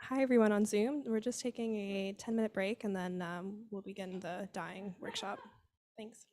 Speaker 1: Hi, everyone on Zoom. We're just taking a 10-minute break, and then we'll begin the dyeing workshop. Thanks.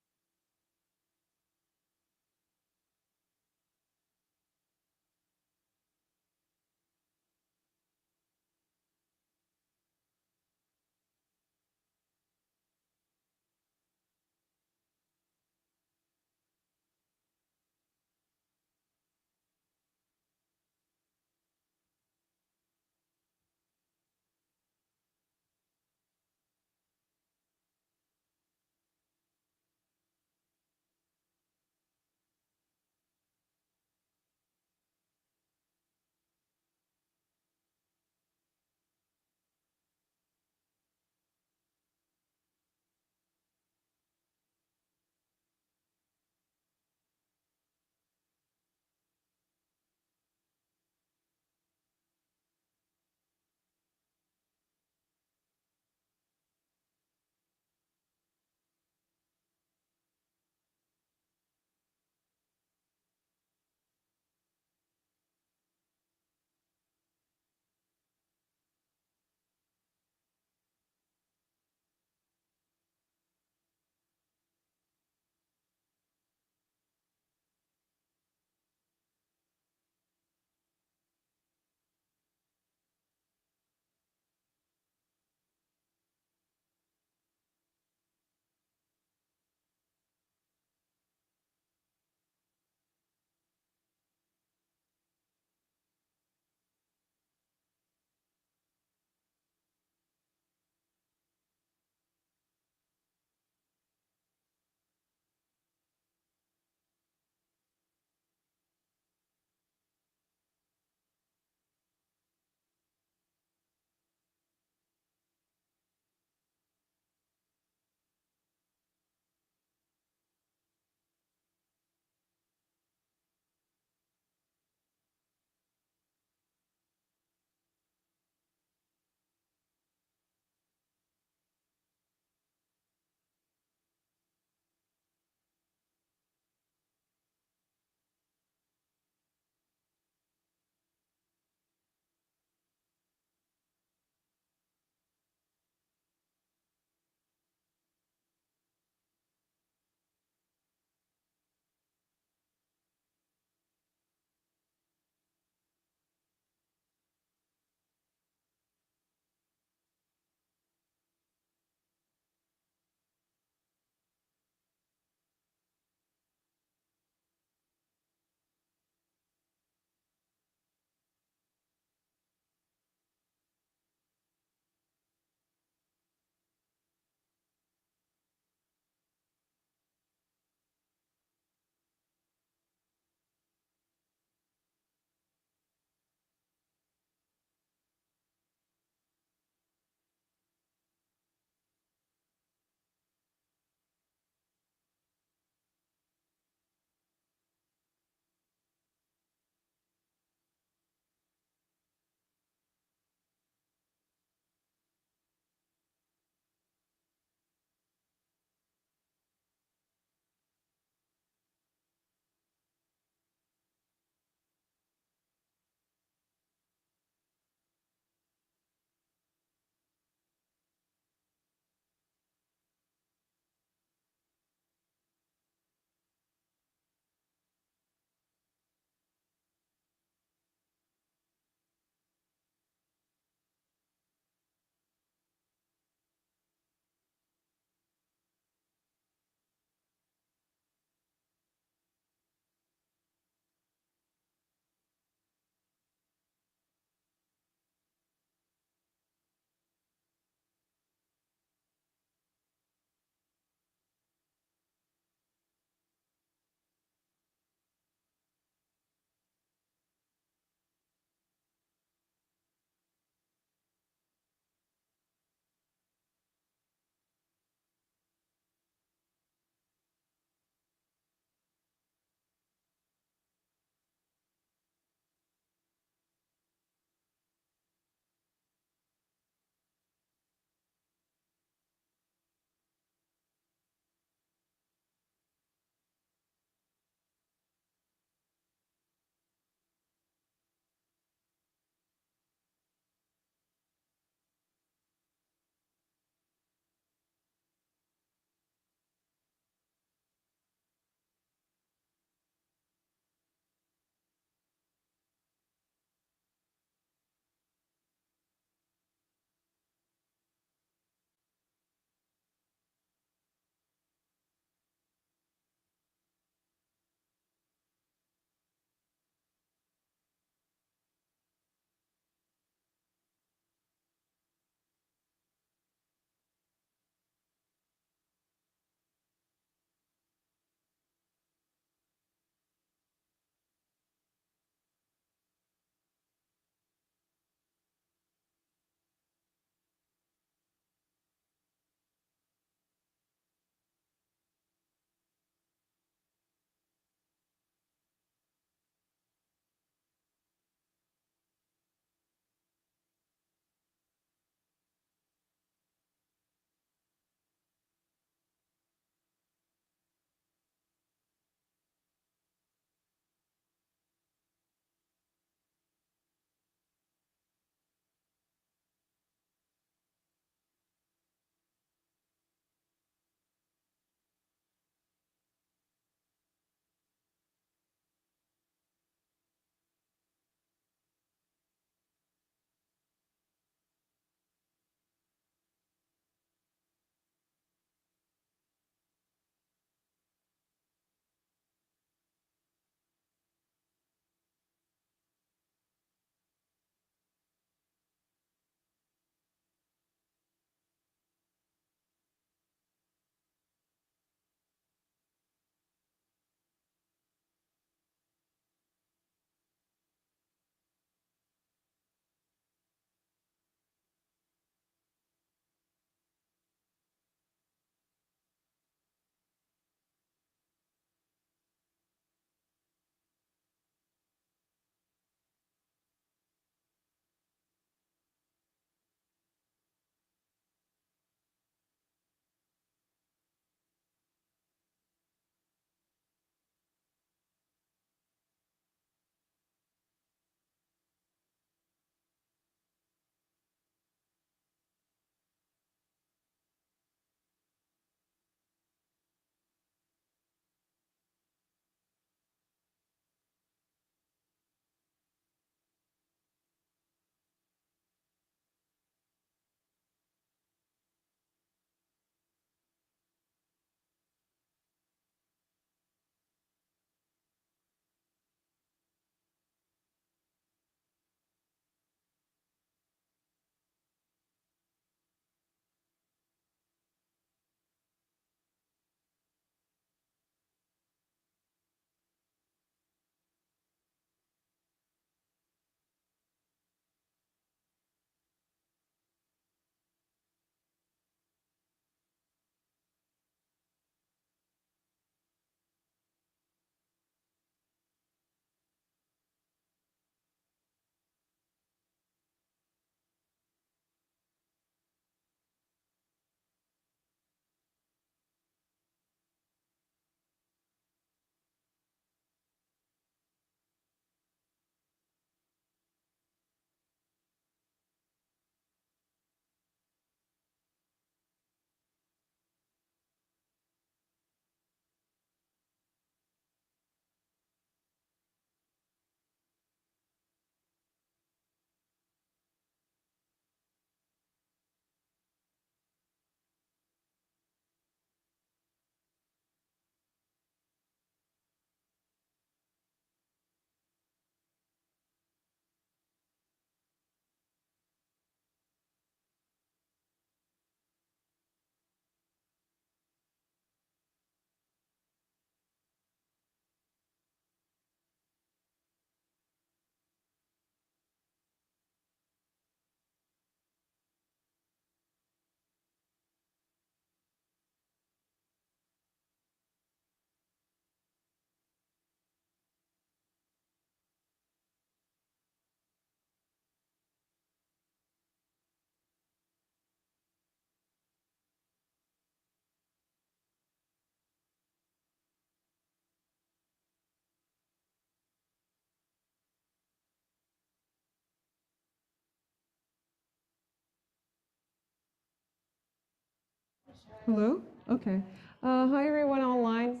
Speaker 2: Hello? Okay. Hi everyone online.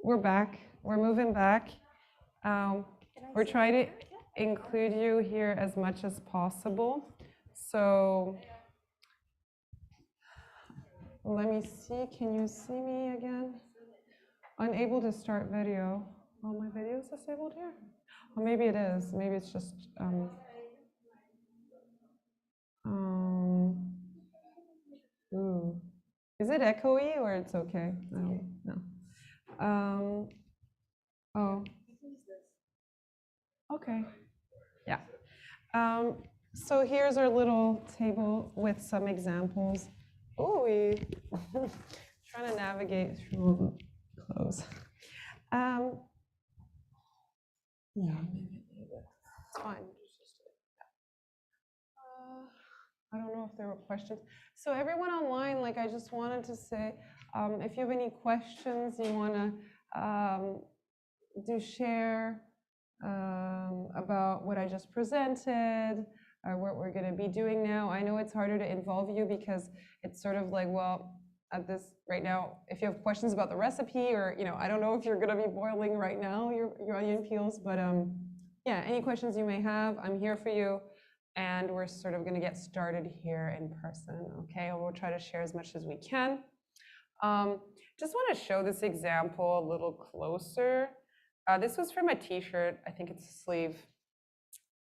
Speaker 2: We're back. We're moving back. We're trying to include you here as much as possible. So let me see. Can you see me again? Unable to start video. Oh, my video is disabled here? Or maybe it is. Maybe it's just. Ooh. Is it echoey or it's okay? No. Oh. Okay. Yeah. So here's our little table with some examples. Oh, we trying to navigate through clothes. Yeah, maybe it's fine. I don't know if there were questions. So everyone online, like I just wanted to say, if you have any questions you want to do share about what I just presented, or what we're going to be doing now. I know it's harder to involve you because it's sort of like, well, at this right now, if you have questions about the recipe, or I don't know if you're going to be boiling right now your onion peels, but yeah, any questions you may have, I'm here for you. And we're sort of going to get started here in person, okay? We'll try to share as much as we can. Just want to show this example a little closer. This was from a t-shirt, I think it's a sleeve.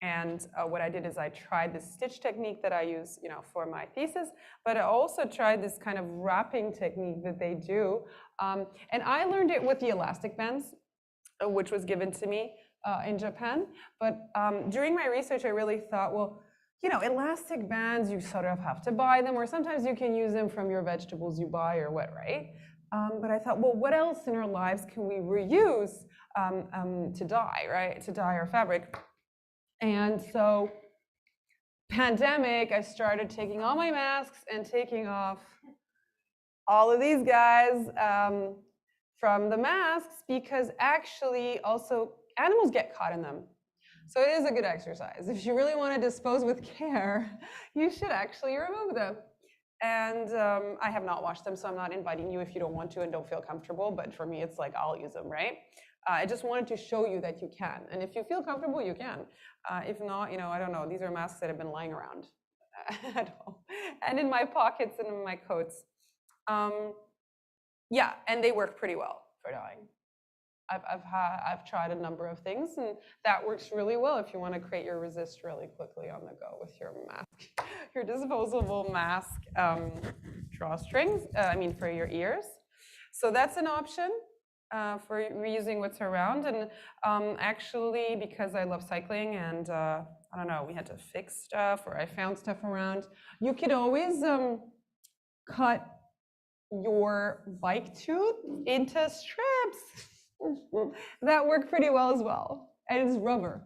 Speaker 2: And what I did is I tried this stitch technique that I use, for my thesis, but I also tried this kind of wrapping technique that they do. And I learned it with the elastic bands, which was given to me in Japan. But during my research, I really thought, well, elastic bands, you sort of have to buy them, or sometimes you can use them from your vegetables you buy or what, right? But I thought, well, what else in our lives can we reuse to dye, right? To dye our fabric. And so, pandemic, I started taking all my masks and taking off all of these guys from the masks, because actually also animals get caught in them. So it is a good exercise. If you really want to dispose with care, you should actually remove them. And I have not washed them, so I'm not inviting you if you don't want to and don't feel comfortable. But for me, it's like, I'll use them, right? I just wanted to show you that you can. And if you feel comfortable, you can. If not, I don't know. These are masks that have been lying around at home and in my pockets and in my coats. Yeah, and they work pretty well for dyeing. I've tried a number of things, and that works really well if you want to create your resist really quickly on the go with your mask, your disposable mask drawstrings. For your ears. So that's an option for reusing what's around. And actually, because I love cycling and I don't know, we had to fix stuff, or I found stuff around. You could always cut your bike tube into strips. That worked pretty well as well. And it's rubber.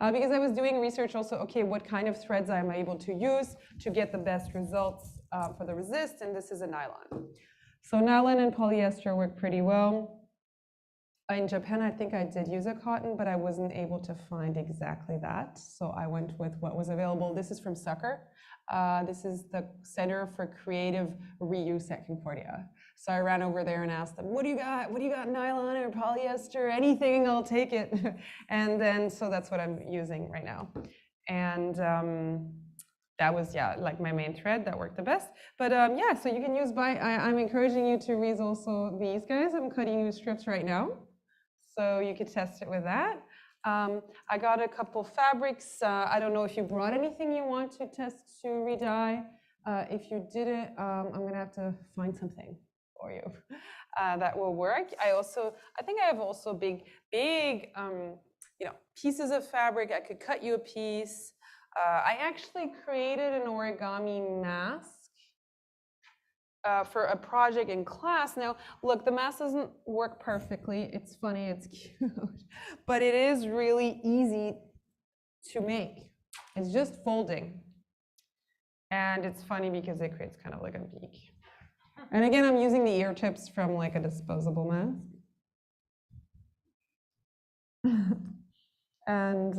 Speaker 2: Because I was doing research also, okay, what kind of threads am I able to use to get the best results for the resist, and this is a nylon. So nylon and polyester work pretty well. In Japan, I think I did use a cotton, but I wasn't able to find exactly that. So I went with what was available. This is from Sucker. This is the Center for Creative Reuse at Concordia. So I ran over there and asked them, what do you got? What do you got, nylon or polyester? Anything, I'll take it. And then, so that's what I'm using right now. And that was, yeah, like my main thread that worked the best. But yeah, so you can use I'm encouraging you to reuse also these guys. I'm cutting you strips right now. So you could test it with that. I got a couple fabrics. I don't know if you brought anything you want to test to re-dye. If you didn't, I'm gonna have to find something for you that will work. I think I have also big, pieces of fabric. I could cut you a piece. I actually created an origami mask for a project in class. Now, look, the mask doesn't work perfectly. It's funny, it's cute, but it is really easy to make. It's just folding. And it's funny because it creates kind of like a beak. And again, I'm using the ear tips from like a disposable mask. And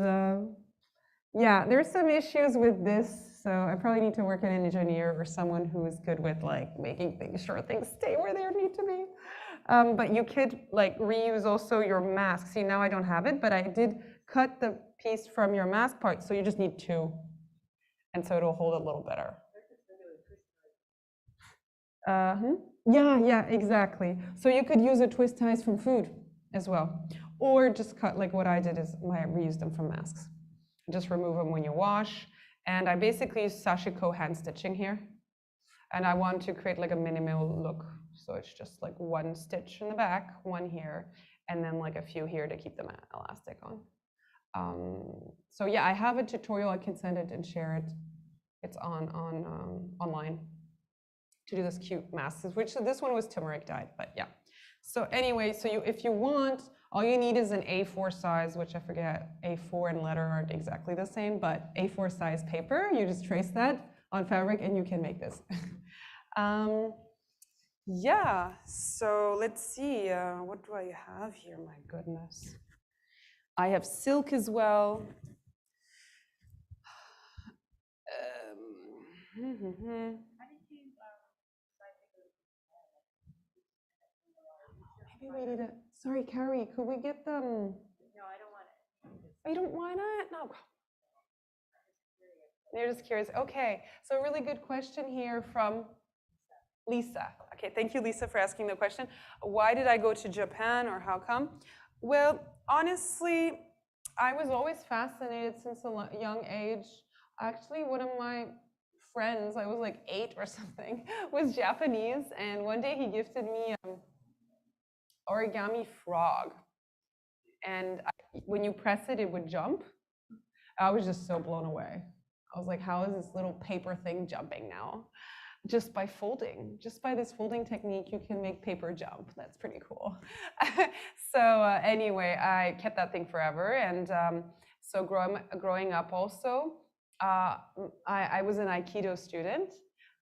Speaker 2: yeah, there's some issues with this So I probably need to work in an engineer or someone who is good with like making things sure things stay where they need to be. But you could like reuse also your mask. See, now I don't have it, but I did cut the piece from your mask part, so you just need two. And so it'll hold a little better. Yeah, exactly. So you could use a twist ties from food as well. Or just cut, like what I did is I reused them from masks. Just remove them when you wash. And I basically use sashiko hand stitching here. And I want to create like a minimal look. So it's just like one stitch in the back, one here, and then like a few here to keep the elastic on. So yeah, I have a tutorial. I can send it and share it. It's on online to do this cute masks, which this one was turmeric dyed, but yeah. So anyway, so if you want, all you need is an A4 size, which I forget, A4 and letter aren't exactly the same, but A4 size paper, you just trace that on fabric and you can make this. Yeah, so let's see, what do I have here? My goodness. I have silk as well. Maybe we need a, sorry, Carrie, could we get them? No, I don't want it. Oh, you don't want it? No. You're just curious. Okay, so a really good question here from Lisa. Okay, thank you, Lisa, for asking the question. Why did I go to Japan, or how come? Well, honestly, I was always fascinated since a young age. Actually, one of my friends, I was like 8 or something, was Japanese, and one day he gifted me an origami frog. And when you press it, it would jump. I was just so blown away. I was like, how is this little paper thing jumping now? Just by folding, just by this folding technique, you can make paper jump. That's pretty cool. So anyway, I kept that thing forever. And so growing up also, I was an Aikido student,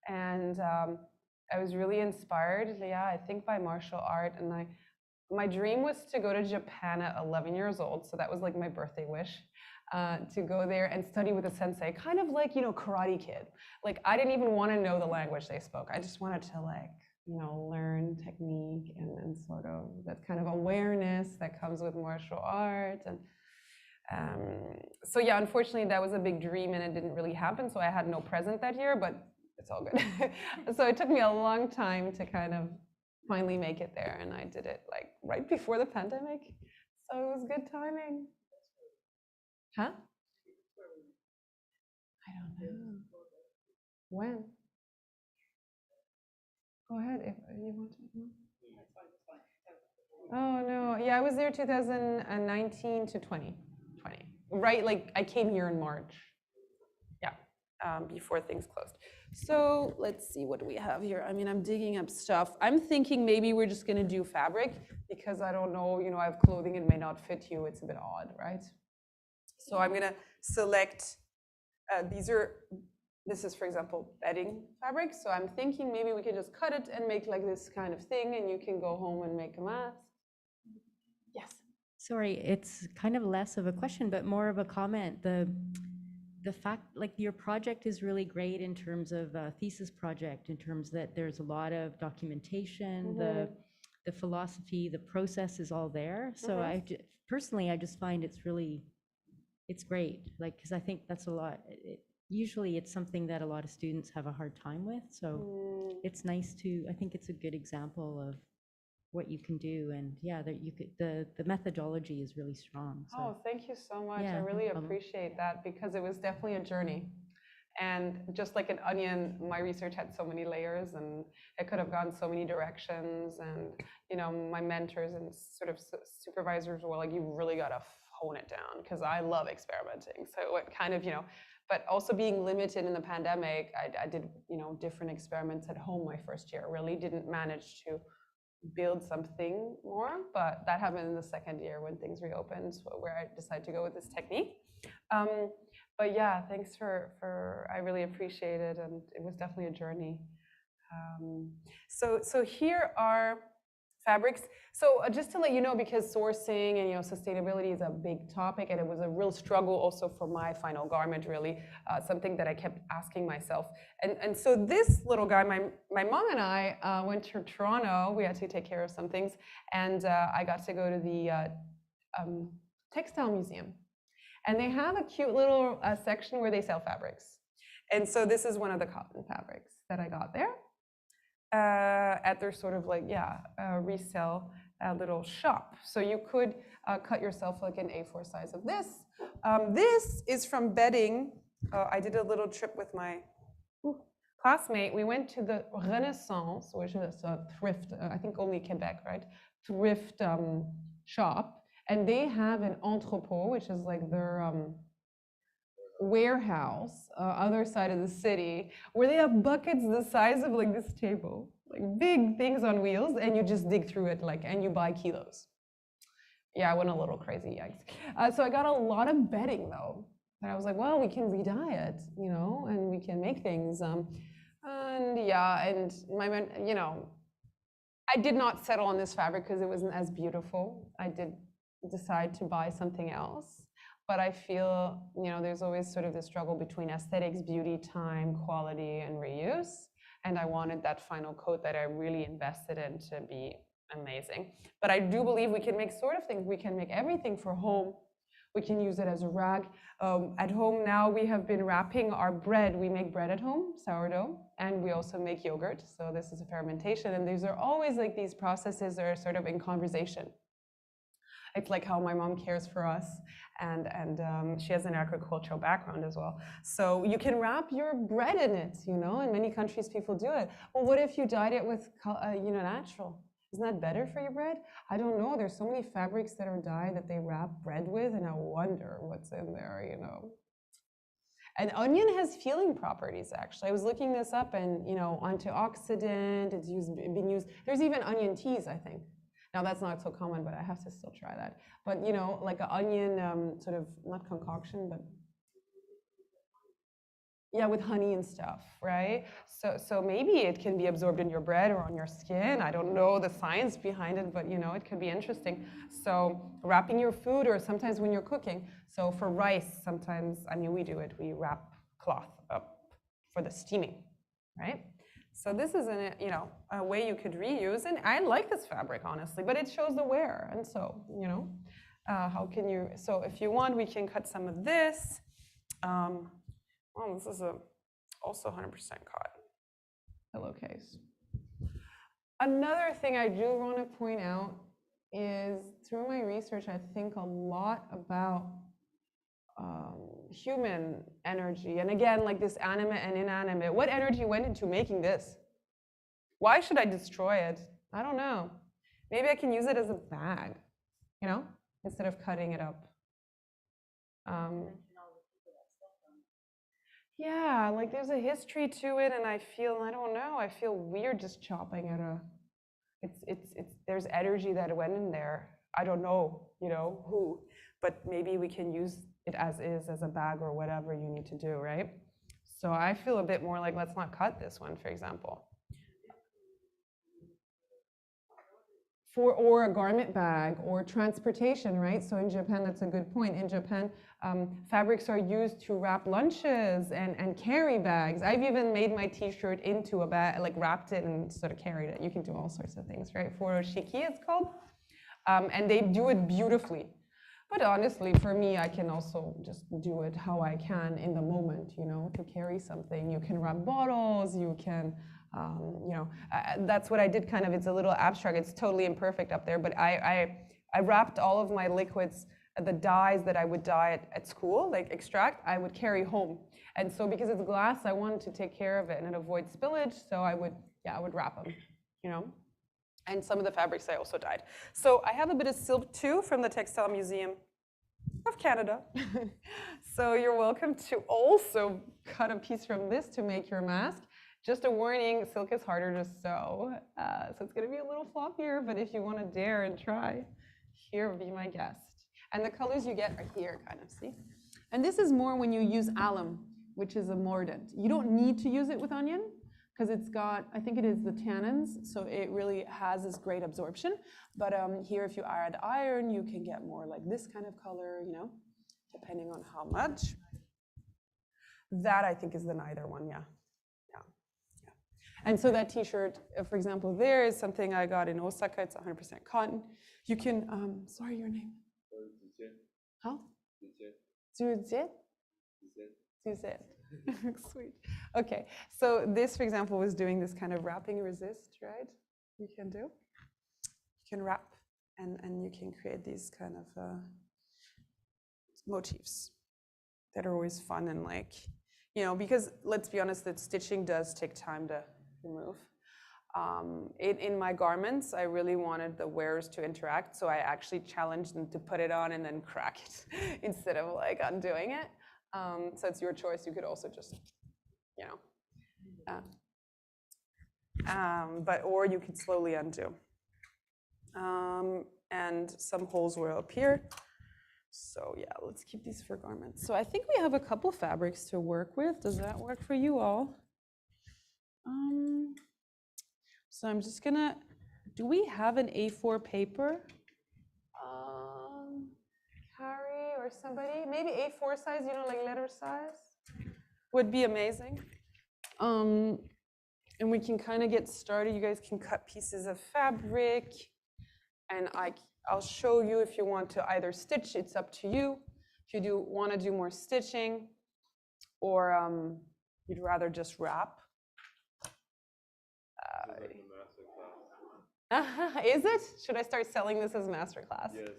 Speaker 2: and I was really inspired, yeah, I think by martial art. And my dream was to go to Japan at 11 years old. So that was like my birthday wish. To go there and study with a sensei, kind of like, Karate Kid. Like, I didn't even want to know the language they spoke. I just wanted to like, learn technique and sort of that kind of awareness that comes with martial art. And so yeah, unfortunately that was a big dream and it didn't really happen. So I had no present that year, but it's all good. So it took me a long time to kind of finally make it there. And I did it like right before the pandemic. So it was good timing. Huh? I don't know. When? Go ahead if you want to. Oh no, yeah, I was there 2019 to 2020. Right, like I came here in March. Yeah, before things closed. So let's see, what do we have here? I mean, I'm digging up stuff. I'm thinking maybe we're just gonna do fabric because I don't know, I have clothing, it may not fit you, it's a bit odd, right? So I'm gonna select, this is, for example, bedding fabric. So I'm thinking maybe we can just cut it and make like this kind of thing and you can go home and make a mask. Yes.
Speaker 7: Sorry, it's kind of less of a question, but more of a comment. The fact, like your project is really great in terms of a thesis project, in terms that there's a lot of documentation, the philosophy, the process is all there. So personally, I just find it's great, like, because I think that's a lot. Usually it's something that a lot of students have a hard time with. So it's nice I think it's a good example of what you can do. And yeah, that you could, the methodology is really strong. So.
Speaker 2: Oh, thank you so much.
Speaker 7: Yeah,
Speaker 2: I really
Speaker 7: no
Speaker 2: appreciate that because it was definitely a journey. And just like an onion, my research had so many layers and it could have gone so many directions. And, my mentors and sort of supervisors were like, you really got to hone it down because I love experimenting. So it kind of, but also being limited in the pandemic, I did, different experiments at home my first year. Really didn't manage to build something more, but that happened in the second year when things reopened, where I decided to go with this technique. But yeah, thanks for I really appreciate it, and it was definitely a journey. So here are fabrics. So just to let you know, because sourcing and sustainability is a big topic, and it was a real struggle also for my final garment, really, something that I kept asking myself. And so this little guy, my mom and I went to Toronto. We had to take care of some things, and I got to go to the textile museum. And they have a cute little section where they sell fabrics. And so this is one of the cotton fabrics that I got there at their sort of like, resell little shop. So you could cut yourself like an A4 size of this. This is from bedding. I did a little trip with my classmate. We went to the Renaissance, which is a thrift, I think only Quebec, right? Thrift shop. And they have an entrepot, which is like their warehouse, other side of the city, where they have buckets the size of like this table, like big things on wheels, and you just dig through it, like, and you buy kilos. Yeah, I went a little crazy, yikes. So I got a lot of bedding though. And I was like, well, we can re-dye it, and we can make things. And I did not settle on this fabric because it wasn't as beautiful. I did decide to buy something else, but I feel there's always sort of the struggle between aesthetics, beauty, time, quality, and reuse, and I wanted that final coat that I really invested in to be amazing. But I do believe we can make sort of things. We can make everything for home. We can use it as a rag. At home now we have been wrapping our bread. We make bread at home, sourdough, and we also make yogurt. So this is a fermentation, and these are always like these processes that are sort of in conversation. It's like how my mom cares for us, and she has an agricultural background as well. So you can wrap your bread in it, in many countries people do it. Well, what if you dyed it with, natural? Isn't that better for your bread? I don't know. There's so many fabrics that are dyed that they wrap bread with, and I wonder what's in there, And onion has healing properties, actually. I was looking this up, and, antioxidant, it's been used. There's even onion teas, I think. Now that's not so common, but I have to still try that. But like an onion sort of, not concoction, but yeah, with honey and stuff, right? So maybe it can be absorbed in your bread or on your skin. I don't know the science behind it, but it could be interesting. So wrapping your food, or sometimes when you're cooking. So for rice, sometimes, we do it. We wrap cloth up for the steaming, right? So this is a way you could reuse, and I like this fabric, honestly, but it shows the wear, and so, how can you, so if you want, we can cut some of this. Well, this is also 100% cotton, pillowcase. Another thing I do want to point out is, through my research, I think a lot about human energy, and again, like this animate and inanimate. What energy went into making this? Why should I destroy it? I don't know. Maybe I can use it as a bag, instead of cutting it up. Yeah, like there's a history to it, and I don't know, I feel weird just chopping at there's energy that went in there. I don't know, who, but maybe we can use it as is, as a bag or whatever you need to do, right? So I feel a bit more like, let's not cut this one, for example. Or a garment bag, or transportation, right? So in Japan, that's a good point. In Japan, fabrics are used to wrap lunches and carry bags. I've even made my t-shirt into a bag, like wrapped it and sort of carried it. You can do all sorts of things, right? Furoshiki it's called. And they do it beautifully. But honestly, for me, I can also just do it how I can in the moment, to carry something. You can wrap bottles, you can, that's what I did kind of. It's a little abstract, it's totally imperfect up there, but I wrapped all of my liquids, the dyes that I would dye at school, like extract, I would carry home. And so because it's glass, I wanted to take care of it and avoid spillage, so I would wrap them, And some of the fabrics I also dyed. So I have a bit of silk too from the Textile Museum of Canada. So you're welcome to also cut a piece from this to make your mask. Just a warning, silk is harder to sew, so it's going to be a little floppier, but if you want to dare and try, here, be my guest. And the colors you get are here, kind of, see? And this is more when you use alum, which is a mordant. You don't need to use it with onion, because it's got, I think it is the tannins, so it really has this great absorption. But here, if you add iron, you can get more like this kind of color, you know, depending on how much. That I think is the neither one, yeah. And so that t-shirt, for example, there is something I got in Osaka. It's 100% cotton. You can, sorry, your name? How? Zuzet? Zuzet. Sweet. Okay, so this, for example, was doing this kind of wrapping resist, right? You can do. You can wrap, and you can create these kind of motifs that are always fun and like, you know, because let's be honest, that stitching does take time to remove. In my garments, I really wanted the wearers to interact, so I actually challenged them to put it on and then crack it instead of like undoing it. So it's your choice. You could also just, you know, or you could slowly undo. And some holes were up here. So yeah, let's keep these for garments. So I think we have a couple fabrics to work with. Does that work for you all? So I'm just gonna, do we have an A4 paper? Carrie or somebody? Maybe A4 size, you know, like letter size? Would be amazing. And we can kind of get started. You guys can cut pieces of fabric, and I'll show you if you want to either stitch, it's up to you. If you want to do more stitching, or you'd rather just wrap. Is it? Should I start selling this as masterclass?
Speaker 3: Yes.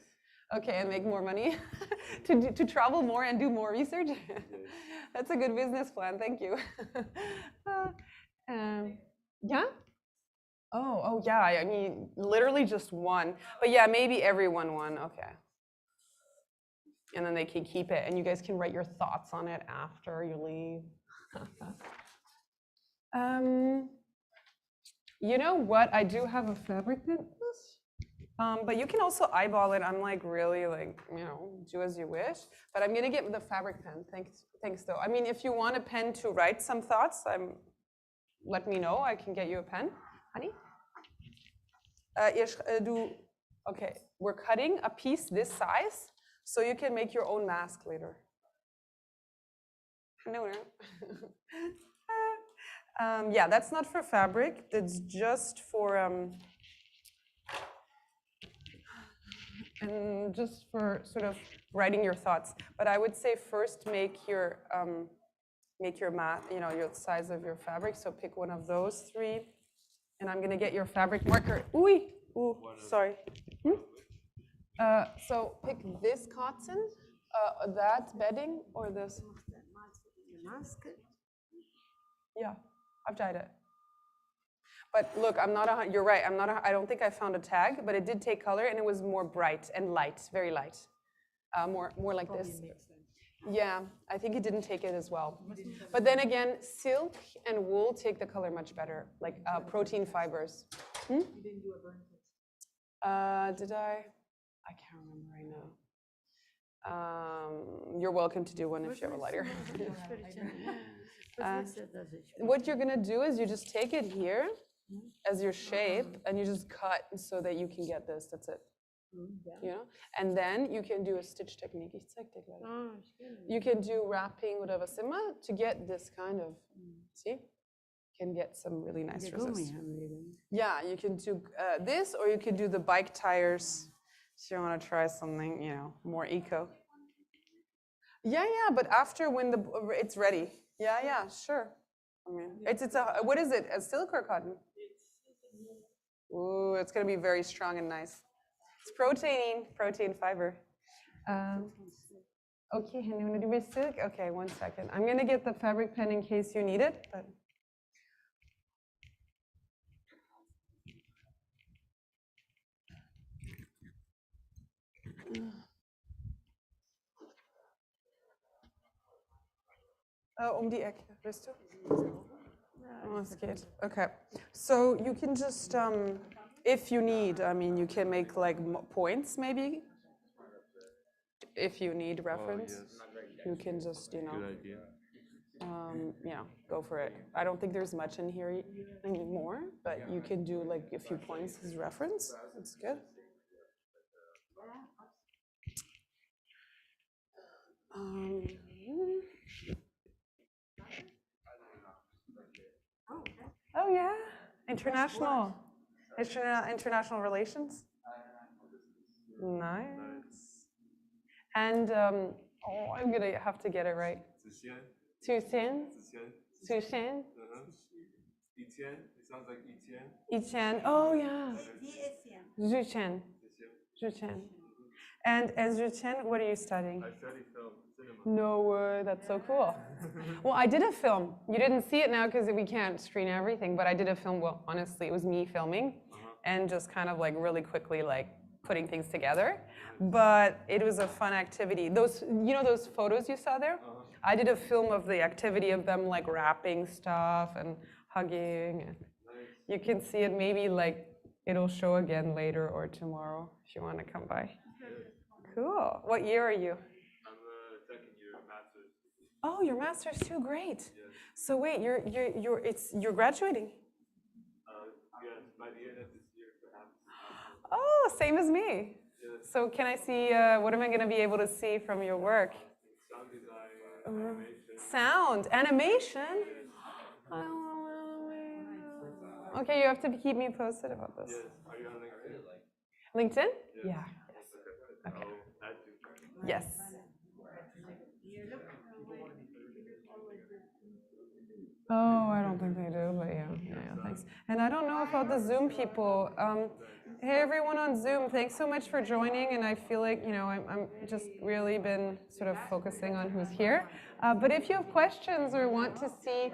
Speaker 2: Okay, and make more money to travel more and do more research? Yes. That's a good business plan, thank you. Yeah? Oh yeah, I mean, literally just one. But yeah, maybe everyone one, okay. And then they can keep it, and you guys can write your thoughts on it after you leave. You know what? I do have a fabric pen, but you can also eyeball it. I'm like really like, you know, do as you wish. But I'm gonna get the fabric pen. Thanks though. I mean, if you want a pen to write some thoughts, let me know. I can get you a pen, honey. Okay, we're cutting a piece this size, so you can make your own mask later. No. Yeah, that's not for fabric. That's just for and just for sort of writing your thoughts. But I would say first make your math, you know, your size of your fabric. So pick one of those three, and I'm gonna get your fabric marker. Ooh, sorry. So pick this cotton, that bedding, or this. Yeah. I've dyed it. But look, you're right, I don't think I found a tag, but it did take color, and it was more bright and light, very light. More like this. Yeah, I think it didn't take it as well. But then again, silk and wool take the color much better, like protein fibers. You didn't do a burn test. Did I? I can't remember right now. You're welcome to do one if you have a lighter. What you're gonna do is you just take it here as your shape, and you just cut so that you can get this. That's it. You know, and then you can do a stitch technique. You can do wrapping whatever simmer to get this kind of. See, can get some really nice resist. Yeah, you can do this, or you can do the bike tires. If you want to try something, you know, more eco. Yeah, but after when it's ready. Yeah, sure. I mean, it's a, what is it? A silk or cotton? Ooh, it's gonna be very strong and nice. It's protein fiber. Okay, and you wanna do my silk? Okay, 1 second. I'm gonna get the fabric pen in case you need it. But die Ecke, weißt du? Oh, es geht. Okay, so you can just, if you need, I mean, you can make like points maybe. If you need reference, you can just, you know.
Speaker 3: Good idea.
Speaker 2: Yeah, go for it. I don't think there's much in here anymore, but you can do like a few points as reference. That's good. Oh yeah, international relations. Nice. And I'm gonna have to get it right. 祖先. It sounds like 以前. Oh yeah. 之前. And as Zhuchen, what are you studying? I study film, cinema. No way, that's so cool. Well, I did a film. You didn't see it now because we can't screen everything, but I did a film. Well, honestly, it was me filming and just kind of like really quickly like putting things together. But it was a fun activity. Those, you know, those photos you saw there? I did a film of the activity of them like wrapping stuff and hugging. You can see it maybe like it'll show again later or tomorrow if you want to come by. Cool. What year are you? I'm a second year master's. Oh, your master's too. Great. Yes. So wait, you're graduating? Yes, by the end of this year, perhaps. Oh, same as me. Yes. So can I see? What am I going to be able to see from your work? Sound design, animation. Sound animation. Okay, you have to keep me posted about this. Yes. Are you on LinkedIn? LinkedIn? Yes. Yeah. Yes. Okay. Yes. Oh, I don't think they do, but yeah, thanks. And I don't know about the Zoom people. Hey, everyone on Zoom, thanks so much for joining. And I feel like, you know, I'm just really been sort of focusing on who's here. But if you have questions or want to see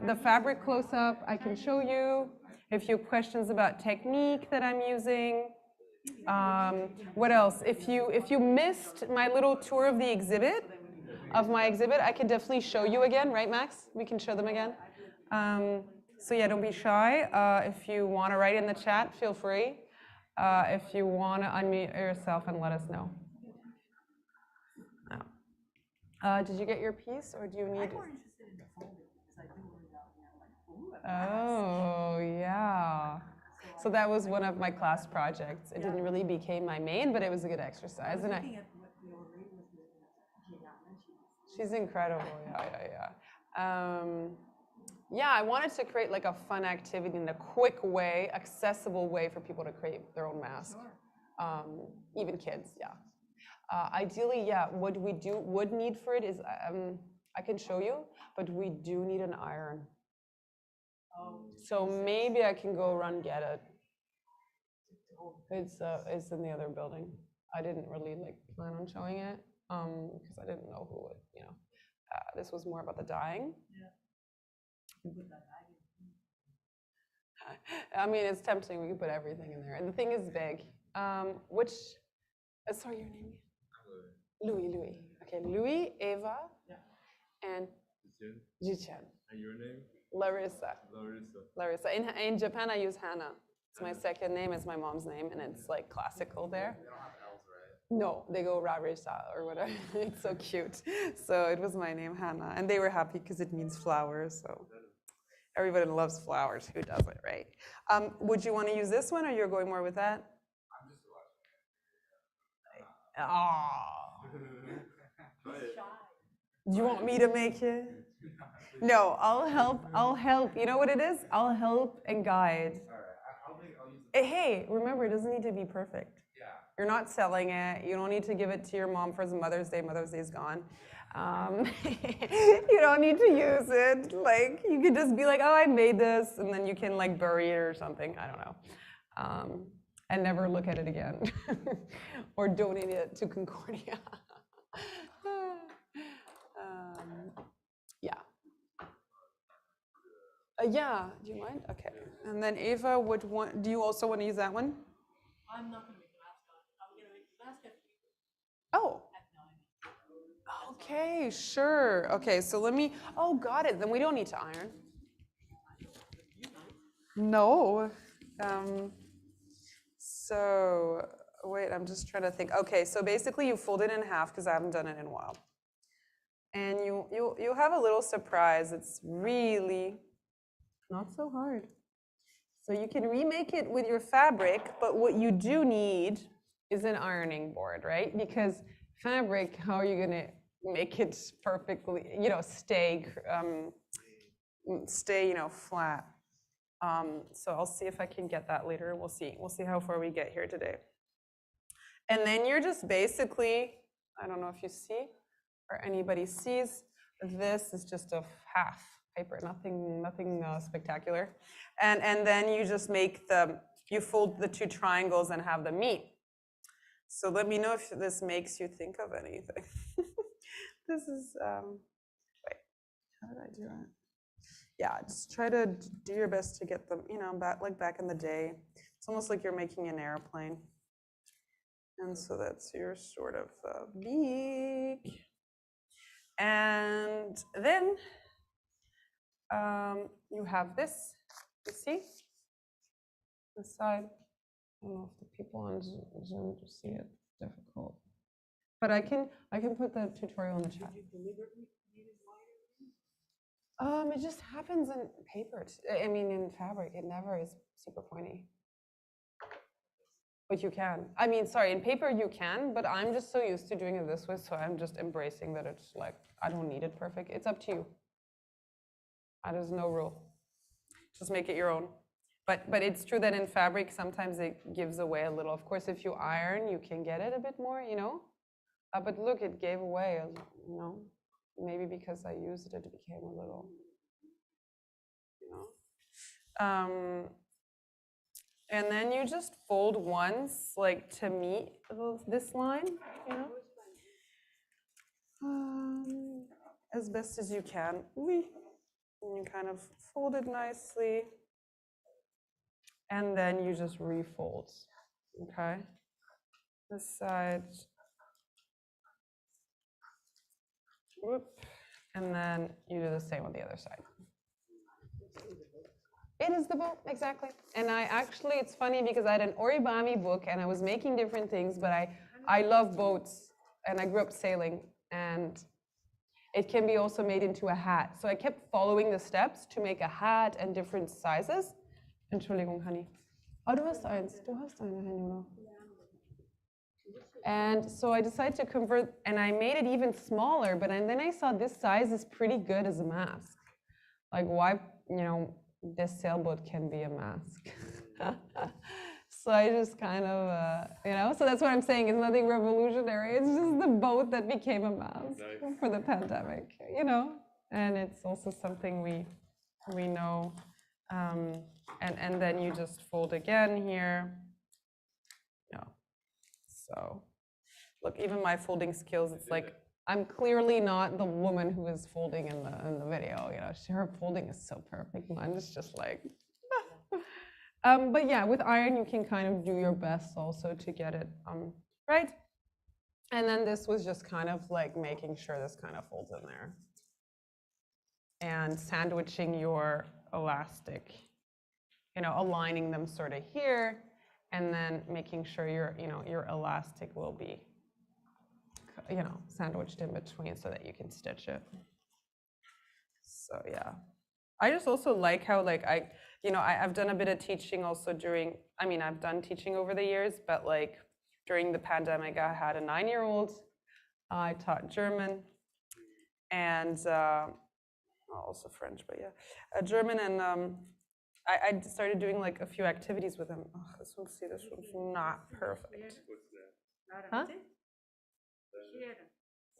Speaker 2: the fabric close up, I can show you. If you have questions about technique that I'm using. What else? If you missed my little tour of the exhibit, I can definitely show you again, right, Max? We can show them again. So yeah, don't be shy. If you want to write in the chat, feel free. If you want to unmute yourself and let us know. Did you get your piece, or do you need? Oh yeah. So that was one of my class projects. It didn't really become my main, but it was a good exercise. And she's incredible. Yeah, I wanted to create like a fun activity in a quick way, accessible way for people to create their own mask. Even kids, yeah. Ideally, yeah, what we would need for it is, I can show you, but we do need an iron. So maybe I can go run get it. It's in the other building. I didn't really like plan on showing it because I didn't know who would, you know. This was more about the dyeing. Yeah. I mean, it's tempting. We can put everything in there, and the thing is big. Sorry, your name? Louis. Okay, Louis, Eva, and Jichen. And your name? Larissa. In Japan, I use Hannah. It's my second name. It's my mom's name, and it's like classical there. They don't have L's, right? No, they go Larissa or whatever. It's so cute. So it was my name, Hannah, and they were happy because it means flowers. So everybody loves flowers. Who doesn't, right? Would you want to use this one, or you're going more with that? I'm just watching. Do you want me to make it? No, I'll help. You know what it is? I'll help and guide. All right, I'll use it. Hey, remember, it doesn't need to be perfect. Yeah. You're not selling it. You don't need to give it to your mom for Mother's Day. Mother's Day is gone. You don't need to use it. Like, you could just be like, oh, I made this, and then you can like bury it or something. I don't know. And never look at it again. Or donate it to Concordia. Yeah. Yeah, do you mind? Okay. And then Eva would want, do you also want to use that one? I'm not going to make a mask on. I'm going to make the mask at 3. Oh. At 9. Okay, sure. Okay, so let me, oh, got it. Then we don't need to iron. No. So, wait, I'm just trying to think. Okay, so basically you fold it in half because I haven't done it in a while. And you have a little surprise. It's really not so hard. So you can remake it with your fabric, but what you do need is an ironing board, right? Because fabric, how are you gonna make it perfectly, stay, flat? So I'll see if I can get that later. We'll see how far we get here today. And then you're just basically, I don't know if you see or anybody sees, this is just a half paper, nothing spectacular. And then you just you fold the two triangles and have them meet. So let me know if this makes you think of anything. This is, wait, how did I do it? Yeah, just try to do your best to get them, back in the day. It's almost like you're making an airplane. And so that's your sort of beak. And then you have this, you see? This side. I don't know if the people on Zoom see it. It's difficult. But I can put the tutorial in the chat. It just happens in paper. In fabric, it never is super pointy. But you can. In paper you can, but I'm just so used to doing it this way, so I'm just embracing that it's like, I don't need it perfect. It's up to you. There's no rule. Just make it your own. But it's true that in fabric, sometimes it gives away a little. Of course, if you iron, you can get it a bit more, But look, it gave away, Maybe because I used it, it became a little, And then you just fold once, like to meet this line, as best as you can. And you kind of fold it nicely. And then you just refold, okay? This side. Whoop. And then you do the same on the other side. It is the boat, exactly. And it's funny because I had an origami book and I was making different things, but I love boats and I grew up sailing, and it can be also made into a hat. So I kept following the steps to make a hat and different sizes. Entschuldigung, Honey. Oh, du hast eins. Du hast eine, Honey. And so I decided to convert, and I made it even smaller, but then I saw this size is pretty good as a mask. Like, why, this sailboat can be a mask. So I just kind of, so that's what I'm saying. It's nothing revolutionary. It's just the boat that became a mask for the pandemic, And it's also something we know. And then you just fold again here. So look, even my folding skills, it's like, I'm clearly not the woman who is folding in the video. Her folding is so perfect. Mine is just like, but yeah, with iron, you can kind of do your best also to get it right. And then this was just kind of like making sure this kind of folds in there. And sandwiching your elastic, aligning them sort of here, and then making sure your elastic will be, sandwiched in between so that you can stitch it. So yeah, I just also like how I've done a bit of teaching also I've done teaching over the years, but like during the pandemic, I had a 9-year-old. I taught German and also French, but yeah, German, and I started doing like a few activities with him. Oh, this one's not perfect. Huh?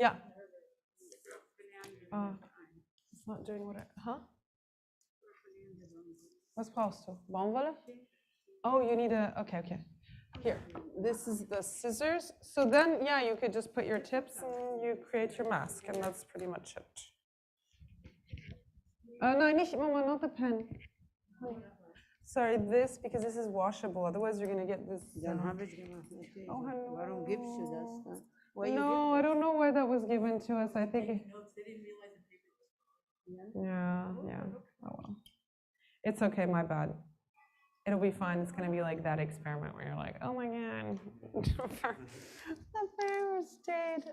Speaker 2: Yeah. It's not doing what Was brauchst du? Baumwolle? Oh, you need okay. Here, this is the scissors. So then, yeah, you could just put your tips and you create your mask, and that's pretty much it. No, nicht, Mama, not the pen. Sorry, because this is washable. Otherwise, you're going to get this. Oh, hello.
Speaker 4: Warum gibst du das dann?
Speaker 2: No, I don't know why that was given to us. I think. Yeah. Oh well. It's okay, my bad. It'll be fine. It's going to be like that experiment where you're like, oh my God, the first date.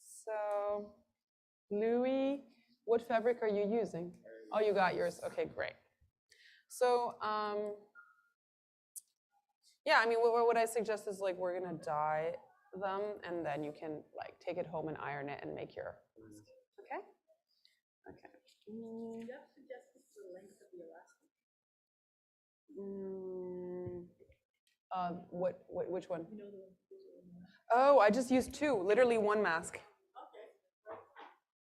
Speaker 2: So Louis, what fabric are you using? Oh, you got yours. Okay, great. So, yeah, I mean, what I suggest is like we're gonna dye them, and then you can like take it home and iron it and make your mask. Okay? Okay.
Speaker 4: Do you have suggestions for the length of the elastic?
Speaker 2: Which one?
Speaker 4: You know the one.
Speaker 2: Oh, I just used two, literally one mask.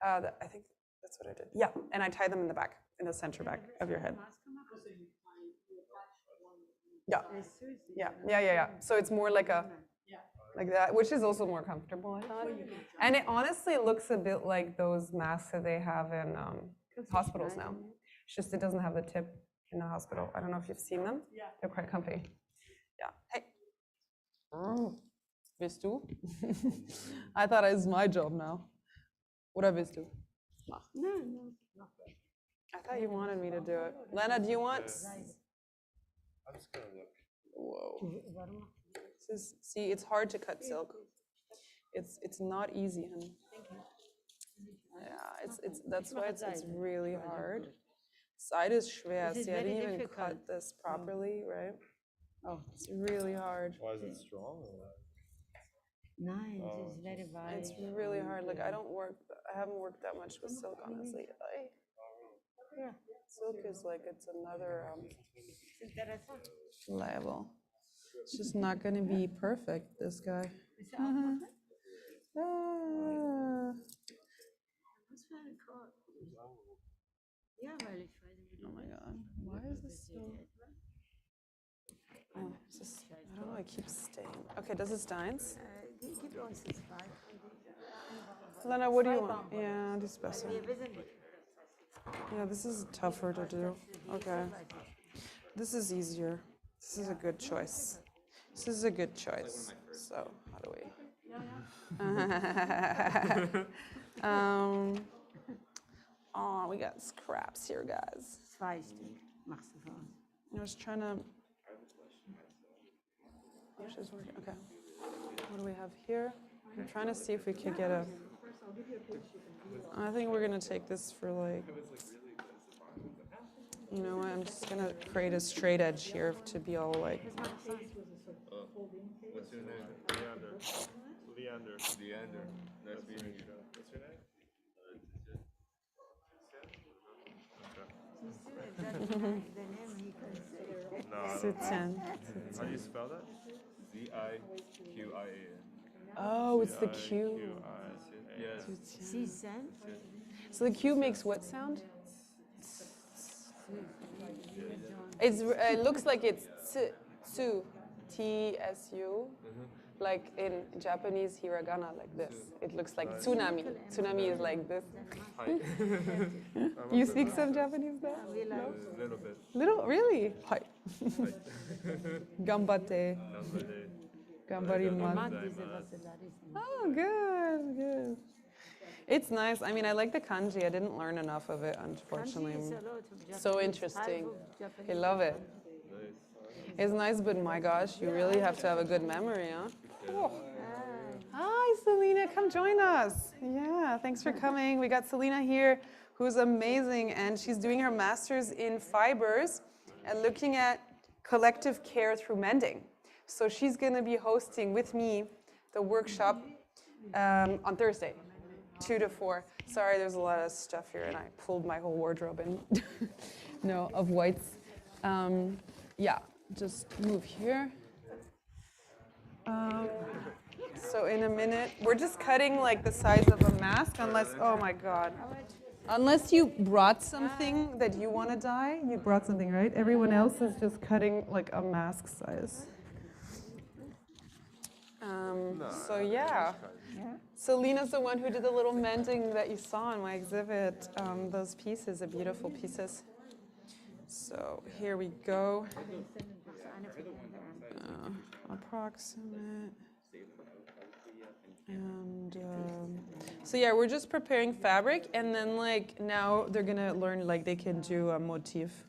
Speaker 4: Okay.
Speaker 2: I think that's what I did. Yeah, and I tie them in the back, in the center back of your head. Yeah. Yeah. So it's more like like that, which is also more comfortable, I thought. And it honestly looks a bit like those masks that they have in hospitals now. It's just it doesn't have the tip in the hospital. I don't know if you've seen them.
Speaker 4: Yeah.
Speaker 2: They're quite comfy. Yeah. Hey. Willst du? I thought it was my job now. Oder willst du?
Speaker 4: No.
Speaker 2: I thought you wanted me to do it. Lena, do you want?
Speaker 3: I'm just gonna look.
Speaker 2: Whoa. See, it's hard to cut silk. It's not easy, honey. Yeah, it's that's why it's really hard. Side is schwer. See, I didn't even cut this properly, right?
Speaker 7: Oh,
Speaker 2: It's really hard.
Speaker 3: Why is it strong?
Speaker 7: nice. It's very wide.
Speaker 2: It's really hard. Like I haven't worked that much with silk, honestly. Silk is like it's another level. It's just not going to be perfect, this guy. Ah. Oh my god, why is this so... Oh, I don't know, it keeps staying. Okay, does it steins? Lena, what do you want? Yeah, this is better. Yeah, this is tougher to do. Okay. This is easier. This is a good choice. This is a good choice. So, how do we... oh, we got scraps here, guys. I was trying to... Oh, she's working. Okay. What do we have here? I'm trying to see if we could get a... I think we're going to take this for like... You know what? I'm just going to create a straight edge here to be all like...
Speaker 3: What's your name? Leander. Nice meeting you. What's your name?
Speaker 2: Zitian.
Speaker 3: How do you spell that? Z-I-Q-I-A-N.
Speaker 2: Oh, it's the Q.
Speaker 3: Yes.
Speaker 2: So the Q makes what sound? It looks like it's tsu, T-S-U, like in Japanese hiragana, like this. It looks like tsunami. Tsunami is like this. You speak some Japanese though?
Speaker 3: A little bit.
Speaker 2: Little, really? Hi. Gambate. Gambarimasu. Oh, good. It's nice. I mean, I like the kanji. I didn't learn enough of it, unfortunately. So interesting. I love it. It's nice, but my gosh, you really have to have a good memory, huh? Oh. Hi, Selena. Come join us. Yeah, thanks for coming. We got Selena here, who's amazing, and she's doing her master's in fibers and looking at collective care through mending. So she's going to be hosting with me the workshop on Thursday, 2 to 4. Sorry, there's a lot of stuff here, and I pulled my whole wardrobe in, of whites. Yeah, just move here. So in a minute, we're just cutting like the size of a mask, unless, oh my God. Unless you brought something that you want to dye, you brought something, right? Everyone else is just cutting like a mask size. So yeah. Selena's the one who did the little mending that you saw in my exhibit. Those pieces are beautiful pieces. So here we go. Approximate. And so yeah, we're just preparing fabric, and then like now they're gonna learn like they can do a motif.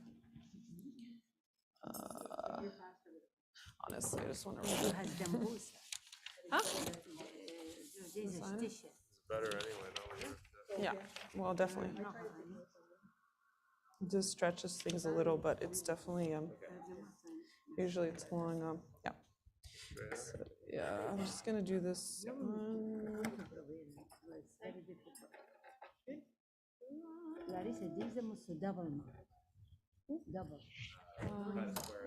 Speaker 2: Honestly, I just want to. Huh?
Speaker 3: It's better anyway.
Speaker 2: Yeah, well, definitely. This stretches things a little, but it's definitely usually it's long. Yeah. So, yeah, I'm just gonna do this.
Speaker 5: Larissa, these are double. Double.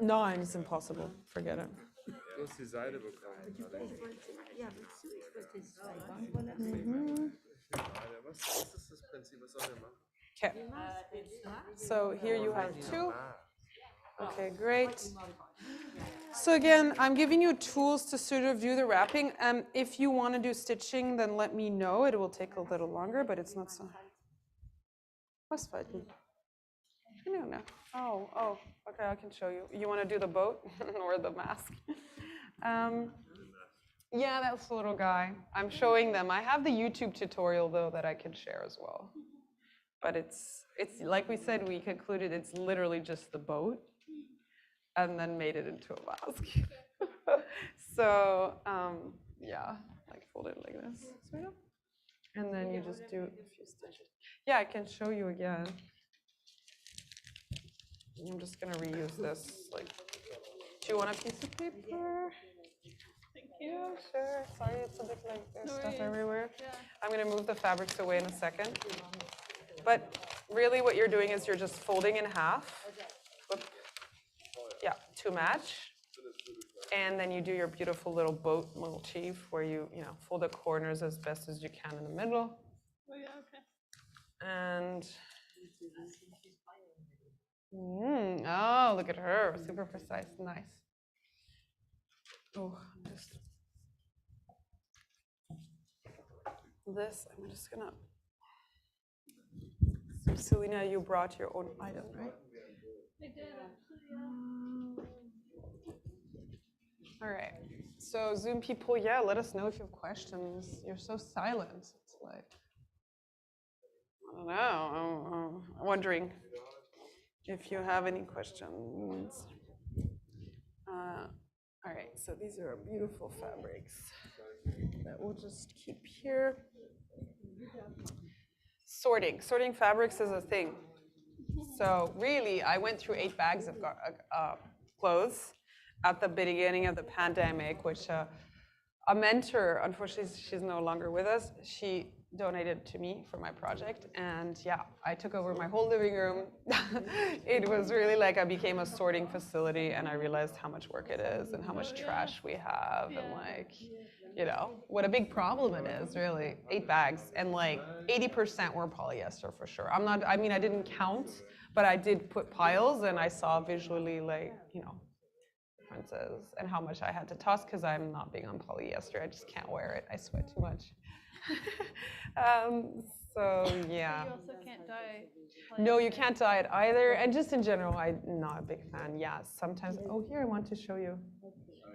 Speaker 2: Nein, it's impossible. Forget it.
Speaker 3: Du hast die Seite bekommen.
Speaker 5: Ja, willst du? Ich wollte es zwei
Speaker 3: Was ist das Prinzip? Was sollen wir machen?
Speaker 2: Okay. So here you have two. Okay, great. So again, I'm giving you tools to sort of do the wrapping. If you want to do stitching, then let me know. It will take a little longer, but it's not so. What's fighting? No. Oh. Okay, I can show you. You want to do the boat or the mask? Yeah, that's the little guy. I'm showing them. I have the YouTube tutorial though that I can share as well. But it's like we said, we concluded it's literally just the boat, and then made it into a mask. So yeah, like fold it like this, sort of, and then you just do a few stitches. Yeah, I can show you again. I'm just gonna reuse this. Like, do you want a piece of paper? Yeah, sure. Sorry, it's a bit like there's stuff everywhere. Yeah. I'm gonna move the fabrics away in a second. But really what you're doing is you're just folding in half. Whoop. Yeah, to match. And then you do your beautiful little boat motif where you fold the corners as best as you can in the middle. Oh yeah, okay. And oh, look at her, super precise, nice. Oh, I'm just gonna. So Selena, you brought your own item, right? I did. All right. So Zoom people, yeah, let us know if you have questions. You're so silent. It's like, I don't know. I'm wondering if you have any questions. All right, so these are beautiful fabrics that we'll just keep here. Sorting fabrics is a thing. So really, I went through 8 bags of clothes at the beginning of the pandemic, which a mentor, unfortunately, she's no longer with us. She donated to me for my project, and yeah, I took over my whole living room. It was really like I became a sorting facility, and I realized how much work it is and how much trash we have, and like, what a big problem it is, really. 8 bags, and like 80% were polyester for sure. I didn't count, but I did put piles, and I saw visually like, differences and how much I had to toss because I'm not big on polyester. I just can't wear it. I sweat too much. So yeah. You also can't dye. No, you can't dye it either. And just in general, I'm not a big fan. Yeah, sometimes. Oh, here I want to show you.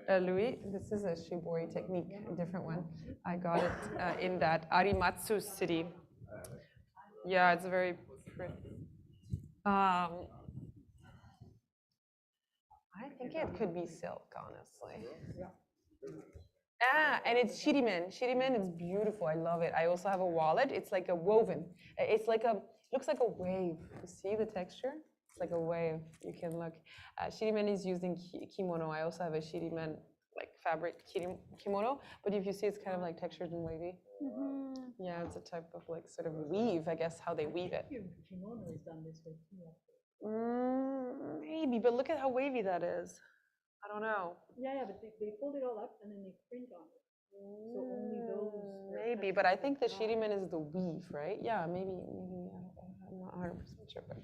Speaker 2: Louis, this is a shibori technique, a different one. I got it in that Arimatsu city. Yeah, it's very pretty. I think it could be silk, honestly. And it's shirimen. Shirimen is beautiful. I love it. I also have a wallet. It's like a woven. It's like looks like a wave. You see the texture? It's like a wave. You can look. Shirimen is used in kimono. I also have a shirimen like fabric kimono. But if you see, it's kind of like textured and wavy. Mm-hmm. Yeah, it's a type of like sort of weave, I guess, how they weave it.
Speaker 4: Kimono is done this way too.
Speaker 2: Maybe, but look at how wavy that is. I don't know.
Speaker 4: Yeah, but they fold it all up and then they print on it. So only those.
Speaker 2: Maybe, but I think the shirimen is the weave, right? Yeah, maybe I'm not 100% sure, but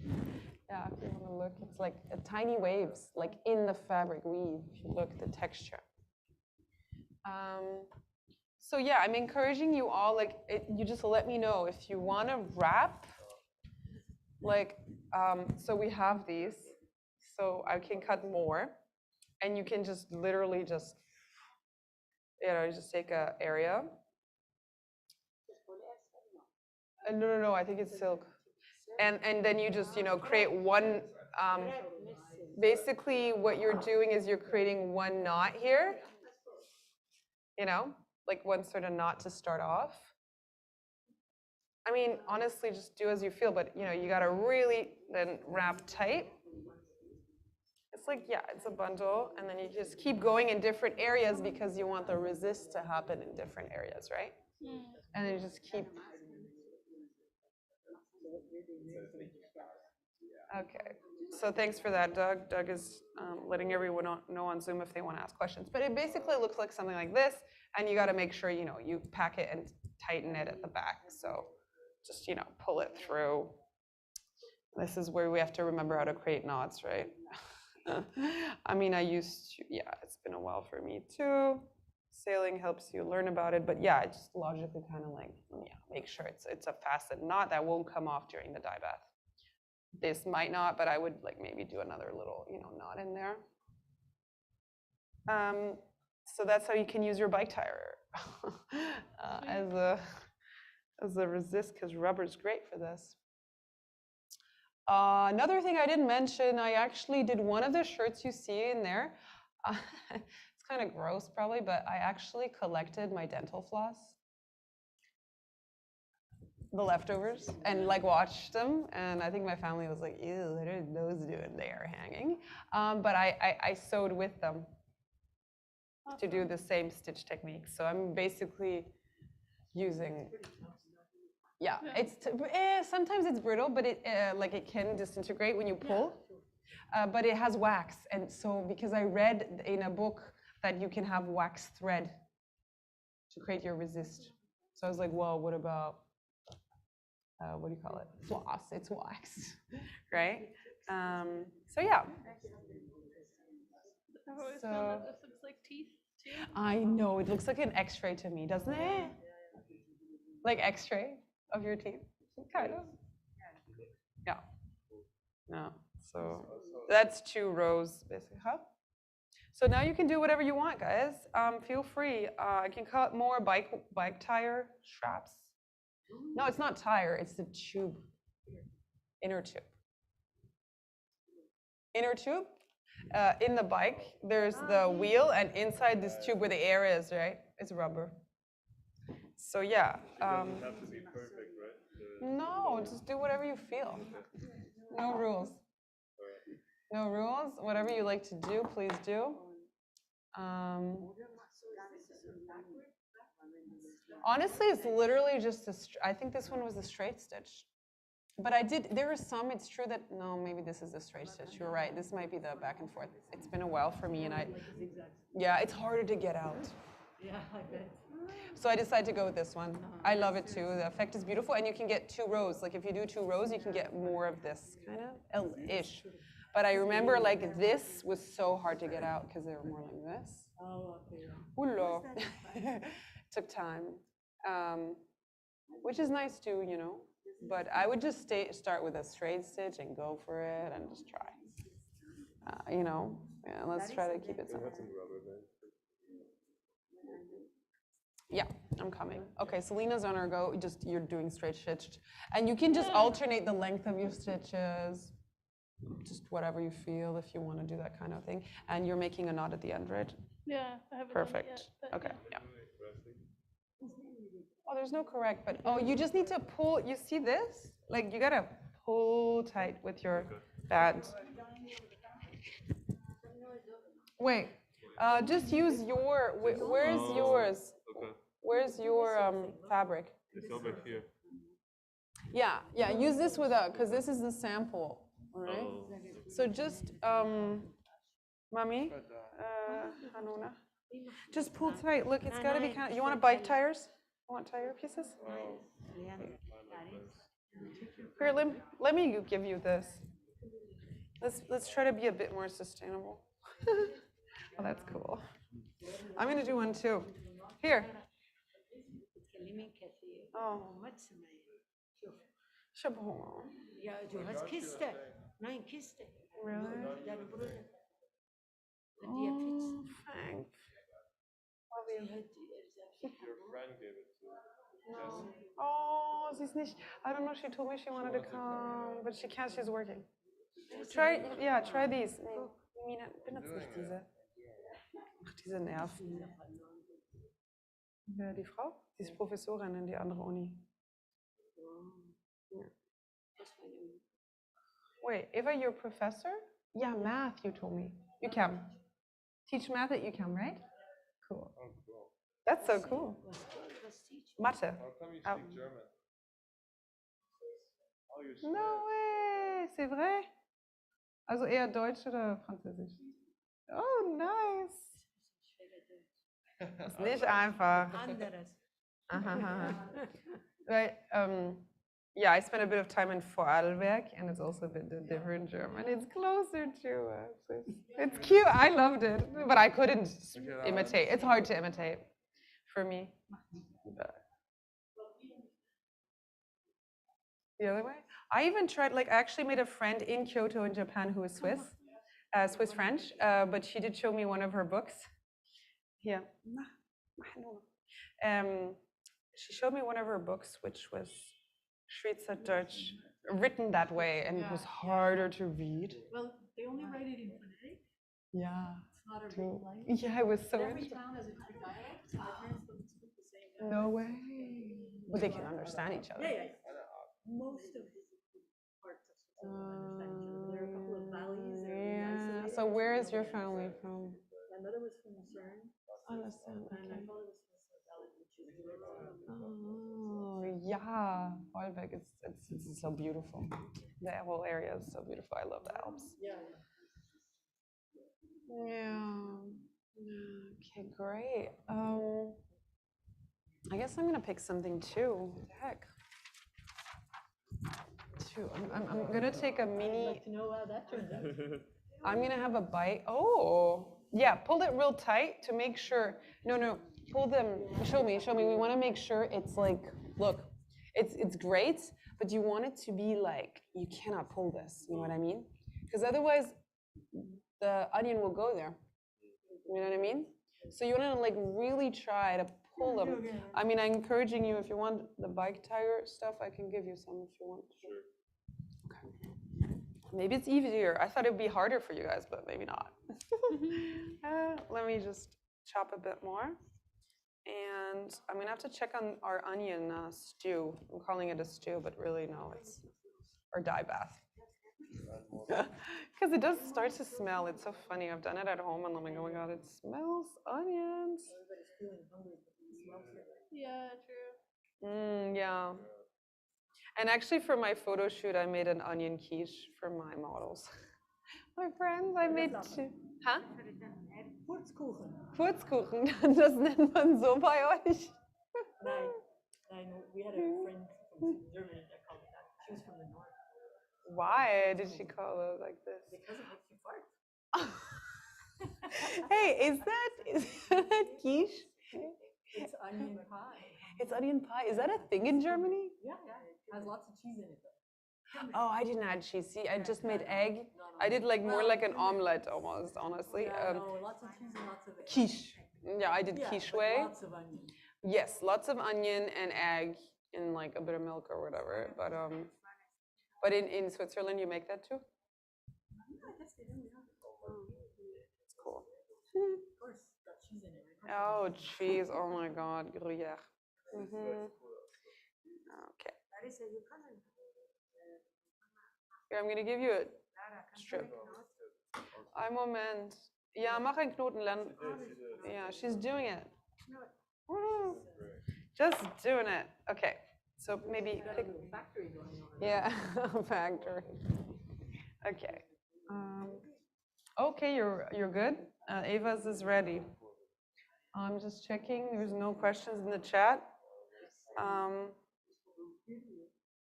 Speaker 2: yeah, if you want to look, it's like tiny waves, like in the fabric weave. If you look at the texture. So yeah, I'm encouraging you all. Like, you just let me know if you want to wrap. Like, so we have these, so I can cut more. And you can just literally just take an area. No, I think it's silk. And then you just, create one, basically what you're doing is you're creating one knot here, like one sort of knot to start off. I mean, honestly, just do as you feel, but you know, you gotta really then wrap tight. It's like, yeah, it's a bundle, and then you just keep going in different areas because you want the resist to happen in different areas, right? And then you just keep. Okay, so thanks for that, Doug. Doug is letting everyone know on Zoom if they want to ask questions. But it basically looks like something like this, and you got to make sure, you know, you pack it and tighten it at the back. So just, you know, pull it through. This is where we have to remember how to create knots, right? I mean, I used to, yeah, it's been a while for me too. Sailing helps you learn about it, but yeah, I just logically kind of like, yeah, make sure it's a faceted knot that won't come off during the dye bath. This might not, but I would like maybe do another little, you know, knot in there. So that's how you can use your bike tire as a resist, because rubber is great for this. Another thing I didn't mention, I actually did one of the shirts you see in there. It's kind of gross probably, but I actually collected my dental floss, the leftovers, and like watched them. And I think my family was like, ew, what are those doing there hanging? But I sewed with them to do the same stitch technique. So I'm basically using, yeah, it's sometimes it's brittle, but it like it can disintegrate when you pull. But it has wax, and so because I read in a book that you can have wax thread to create your resist. So I was like, well, what about what do you call it? Floss. It's wax, right? So yeah.
Speaker 1: I've always found that this looks like teeth too.
Speaker 2: I know, it looks like an X-ray to me, doesn't it? Like X-ray of your teeth, kind of. Yeah. No. So that's 2 rows, basically. Huh? So now you can do whatever you want, guys. Feel free. I can cut more bike tire straps. No, it's not tire. It's the tube. Inner tube. Inner tube. In the bike, there's the wheel, and inside this tube where the air is, right? It's rubber. So yeah.
Speaker 3: It doesn't have to be perfect, right?
Speaker 2: No, just do whatever you feel. No rules. No rules. Whatever you like to do, please do. Honestly, it's literally just I think this one was a straight stitch. But there are some, it's true that, no, maybe this is a straight stitch. You're right. This might be the back and forth. It's been a while for me, and yeah, it's harder to get out.
Speaker 4: Yeah, I bet.
Speaker 2: So I decided to go with this one. I love it too. The effect is beautiful, and you can get 2 rows. Like if you do 2 rows, you can get more of this kind of ish. But I remember like this was so hard to get out because they were more like this.
Speaker 4: Oh, okay.
Speaker 2: Oula. Took time, which is nice too, you know. But I would just start with a straight stitch and go for it and just try. You know, yeah, let's try to keep it simple. Yeah, I'm coming. Okay, Selena's on her go. You're doing straight stitched, and you can just alternate the length of your stitches, just whatever you feel if you want to do that kind of thing. And you're making a knot at the end, right?
Speaker 1: Yeah, I haven't.
Speaker 2: Perfect.
Speaker 1: Done it yet,
Speaker 2: Okay. Yeah. Oh, there's no correct, but oh, you just need to pull. You see this? Like you gotta pull tight with your band. Wait, just use your. Where's yours?
Speaker 3: Okay.
Speaker 2: Where's your fabric?
Speaker 3: It's over here.
Speaker 2: Yeah, use this because this is the sample, all right?
Speaker 3: Oh.
Speaker 2: So just, Mommy, Hanuna, just pull tight. Look, it's got to be kind of, you want to bike tires? You want tire pieces? Here, let me give you this. Let's try to be a bit more sustainable. Oh, that's cool. I'm going to do one too. Here. Oh. Shibori.
Speaker 5: Ja, du hast Kiste. Nein, Kiste.
Speaker 2: Really?
Speaker 5: Deine Brüder.
Speaker 2: Oh, thanks.
Speaker 3: Your friend gave it to Jesse.
Speaker 2: Oh, she's nicht. I don't know. She told me she wanted to come, but she can't. She's working. Try these. Mina, benutzt nicht diese. Ach, diese Nerven. Wer die Frau? Sie ist Professorin in die andere Uni. Wait, Eva, you're a professor? Yeah, math, you told me. You can. Teach math at UCAM, right? Cool.
Speaker 3: Oh, cool.
Speaker 2: That's so cool. Mathe.
Speaker 3: How come you speak German? Oh, you speak.
Speaker 2: No way, c'est vrai? Also eher Deutsch oder Französisch? Oh, nice. Ist nicht einfach.
Speaker 5: Anderes.
Speaker 2: Right. Yeah, I spent a bit of time in Vorarlberg, and it's also a bit different German. It's closer to us. It's cute. I loved it, but I couldn't imitate. It's hard to imitate for me. But the other way? I even tried, like, I actually made a friend in Kyoto in Japan who is Swiss, Swiss French, but she did show me one of her books. Here. She showed me one of her books, which was Schweizerdeutsch, written that way, and it was harder to read.
Speaker 4: Well, they only write it in phonetic.
Speaker 2: Yeah.
Speaker 4: It's not a written language.
Speaker 2: Yeah, it was so
Speaker 4: Every
Speaker 2: interesting.
Speaker 4: town has a different dialect. My parents don't speak the same dialect.
Speaker 2: No way. But they can understand each other.
Speaker 4: Yeah. Most of the parts of Switzerland understand each other. There are a couple of valleys.
Speaker 2: Yeah. So where is your family from?
Speaker 4: My mother was from Lucerne.
Speaker 2: Understand.
Speaker 4: And my
Speaker 2: Okay.
Speaker 4: father was from Switzerland, which is
Speaker 2: Oh, yeah. Vorarlberg, it's so beautiful. The whole area is so beautiful. I love the Alps.
Speaker 4: yeah.
Speaker 2: Yeah. Okay, great. I guess I'm gonna pick something too. What the heck? Two. I'm gonna take a
Speaker 4: I'd
Speaker 2: mini.
Speaker 4: like to know how that turns out.
Speaker 2: I'm gonna have a bite. Oh, yeah. Pull it real tight to make sure. No. Pull them. Show me. We want to make sure it's like. Look, it's great, but you want it to be like you cannot pull this. You know what I mean? Because otherwise, the onion will go there. You know what I mean? So you want to like really try to pull them. I mean, I'm encouraging you. If you want the bike tire stuff, I can give you some if you want.
Speaker 3: Sure.
Speaker 2: Okay. Maybe it's easier. I thought it'd be harder for you guys, but maybe not. Let me just chop a bit more. And I'm gonna have to check on our onion stew. I'm calling it a stew, but really no, it's or dye bath. Because it does start to smell. It's so funny. I've done it at home and I'm like, oh my god, it smells onions.
Speaker 4: Everybody's feeling hungry, but it smells good.
Speaker 1: Yeah, true.
Speaker 2: Yeah. And actually, for my photo shoot, I made an onion quiche for my models. My friends, I made two. Huh?
Speaker 4: Purzkuchen.
Speaker 2: Purzkuchen, das nennt man so bei euch.
Speaker 4: I know we had a friend from Germany that called it that. She was from the north.
Speaker 2: Why did she call it like this?
Speaker 4: Because it makes you fart.
Speaker 2: Hey, is that quiche?
Speaker 4: It's onion pie.
Speaker 2: It's onion pie. Is that a thing in Germany?
Speaker 4: Yeah. It has lots of cheese in it though.
Speaker 2: Oh, I didn't add cheese. See, I just made egg. I did like more like an omelette almost, honestly.
Speaker 4: No, lots of cheese and lots of egg.
Speaker 2: Quiche. Yeah, I did quiche way.
Speaker 4: Lots of onion.
Speaker 2: Yes, lots of onion and egg in like a bit of milk or whatever. But in Switzerland you make that too?
Speaker 4: I guess they do, yeah.
Speaker 2: It's cool.
Speaker 4: Of course, got cheese in it. Right?
Speaker 2: Oh, cheese. Oh my God, Gruyere. Okay.
Speaker 5: Larissa, you coming?
Speaker 2: Here, I'm gonna give you a strip. Ein Moment. Ja, mach einen Knoten, Len. Yeah, she's doing it. Woo. Just doing it. Okay, so maybe pick.
Speaker 4: Factory going on.
Speaker 2: Yeah, factory. Okay. Okay, you're good. Ava's is ready. I'm just checking. There's no questions in the chat.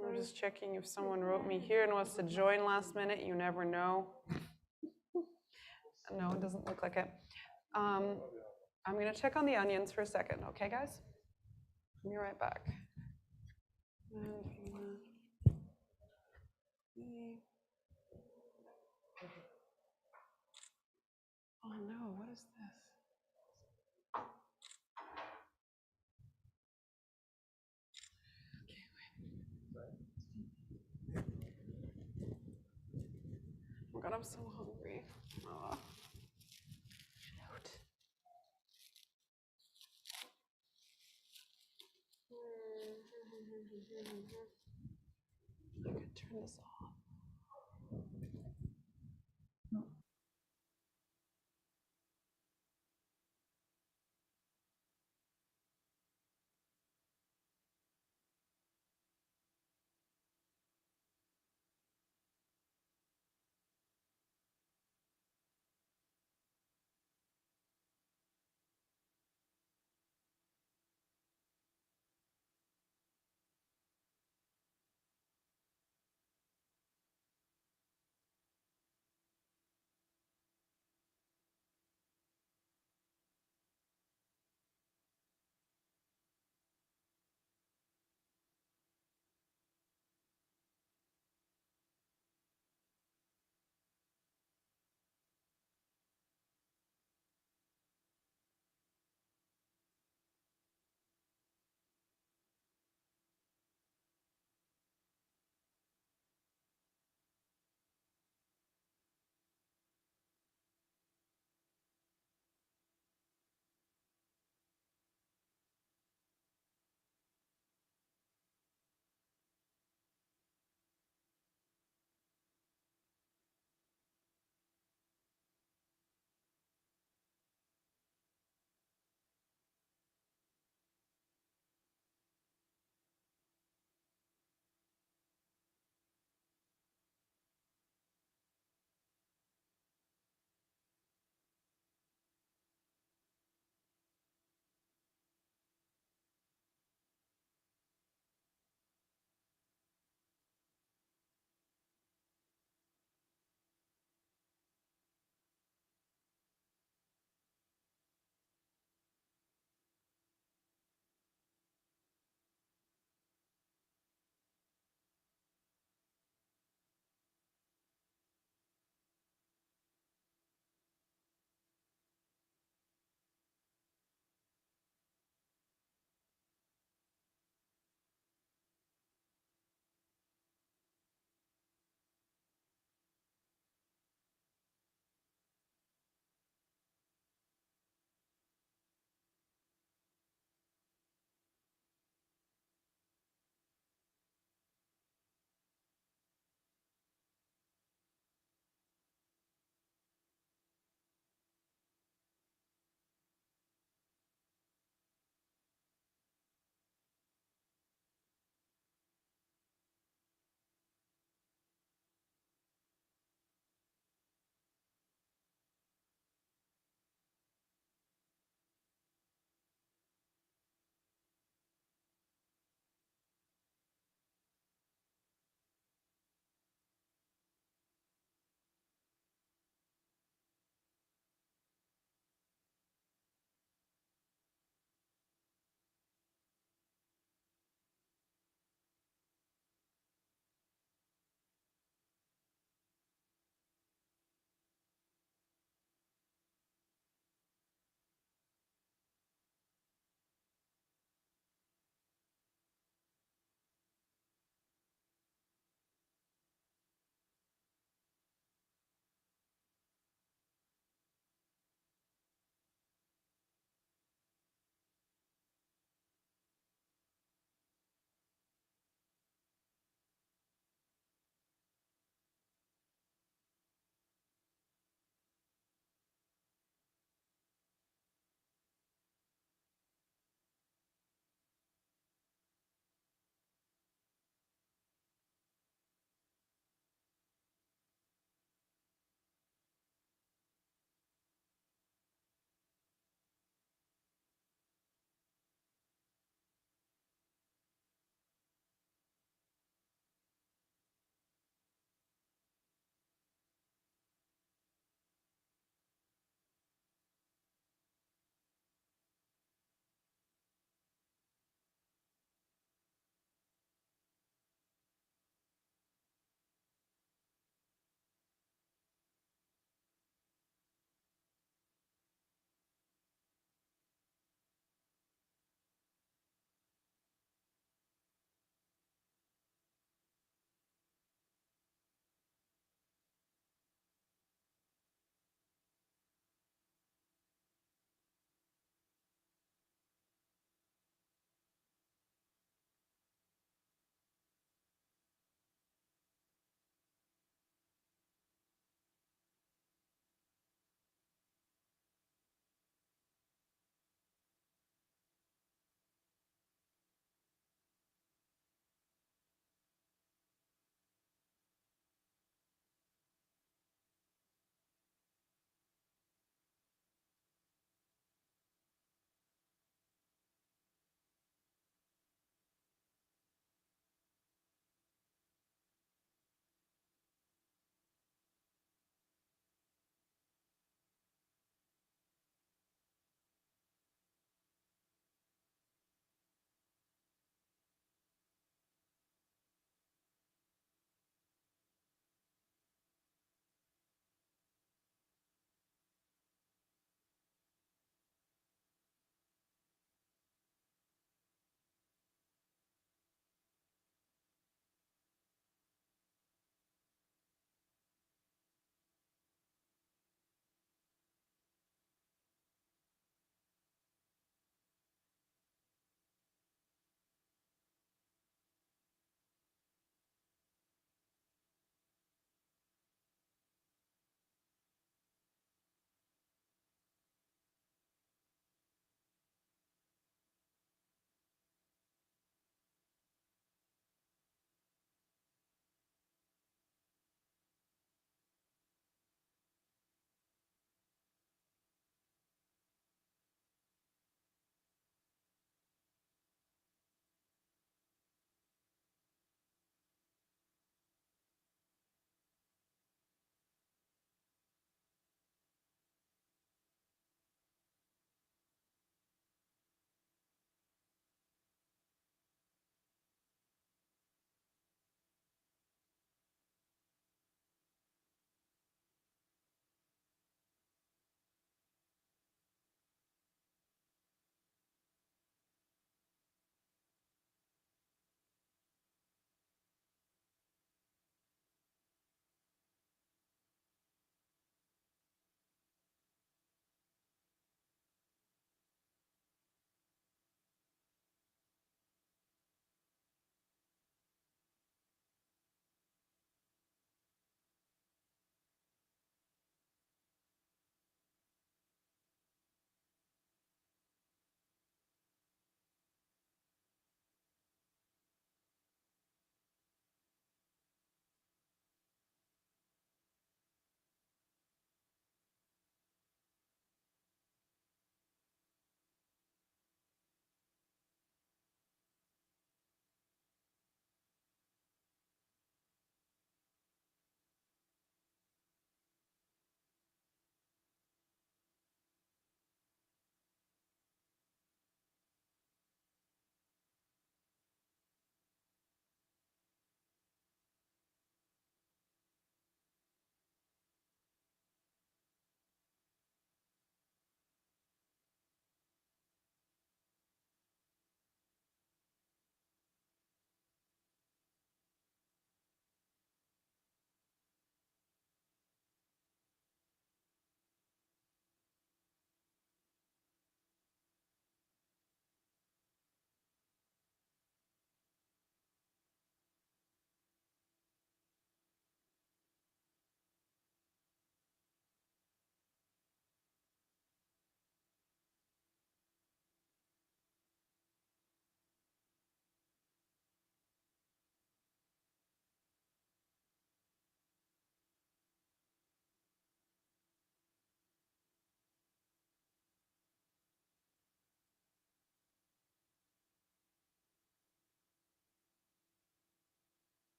Speaker 2: I'm just checking if someone wrote me here and wants to join last minute. You never know. No, it doesn't look like it. I'm going to check on the onions for a second. Okay, guys? I'll be right back. Oh no, what is this? Oh God, I'm so hungry. Oh. Shoot. turn this off.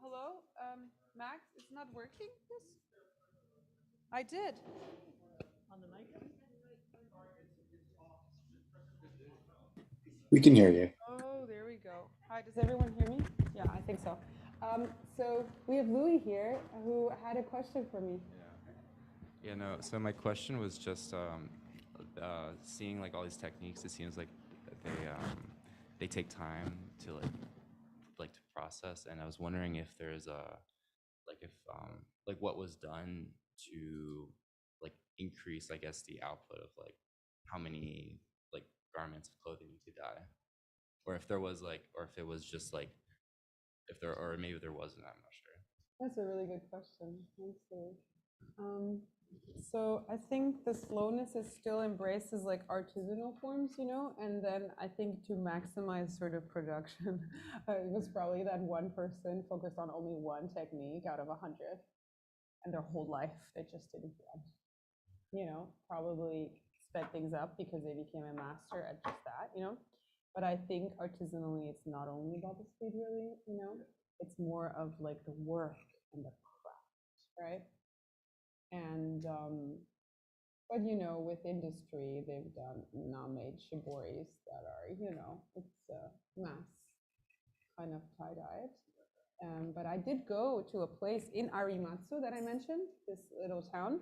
Speaker 2: Hello, Max, it's not working, this? I did.
Speaker 4: On the mic?
Speaker 8: We can hear you.
Speaker 2: Oh, there we go. Hi, does everyone hear me? Yeah, I think so. So we have Louis here who had a question for me.
Speaker 9: Yeah, no, so my question was just seeing like all these techniques, it seems like they take time to like to process, and I was wondering if there's like what was done to like increase, I guess, the output of like how many like garments of clothing you could dye, or if there was like, or if it was just like, if there, or maybe there wasn't, I'm not sure.
Speaker 2: That's a really good question. Thanks, Louis. So I think the slowness is still embraces like artisanal forms, you know, and then I think to maximize sort of production, it was probably that one person focused on only one technique out of 100, and their whole life they just didn't one. You know, probably sped things up because they became a master at just that, you know. But I think artisanally, it's not only about the speed, really, you know, it's more of like the work and the craft, right? And but you know, with industry, they've now made shiboris that are, you know, it's mass kind of tie-dyed. But I did go to a place in Arimatsu that I mentioned, this little town.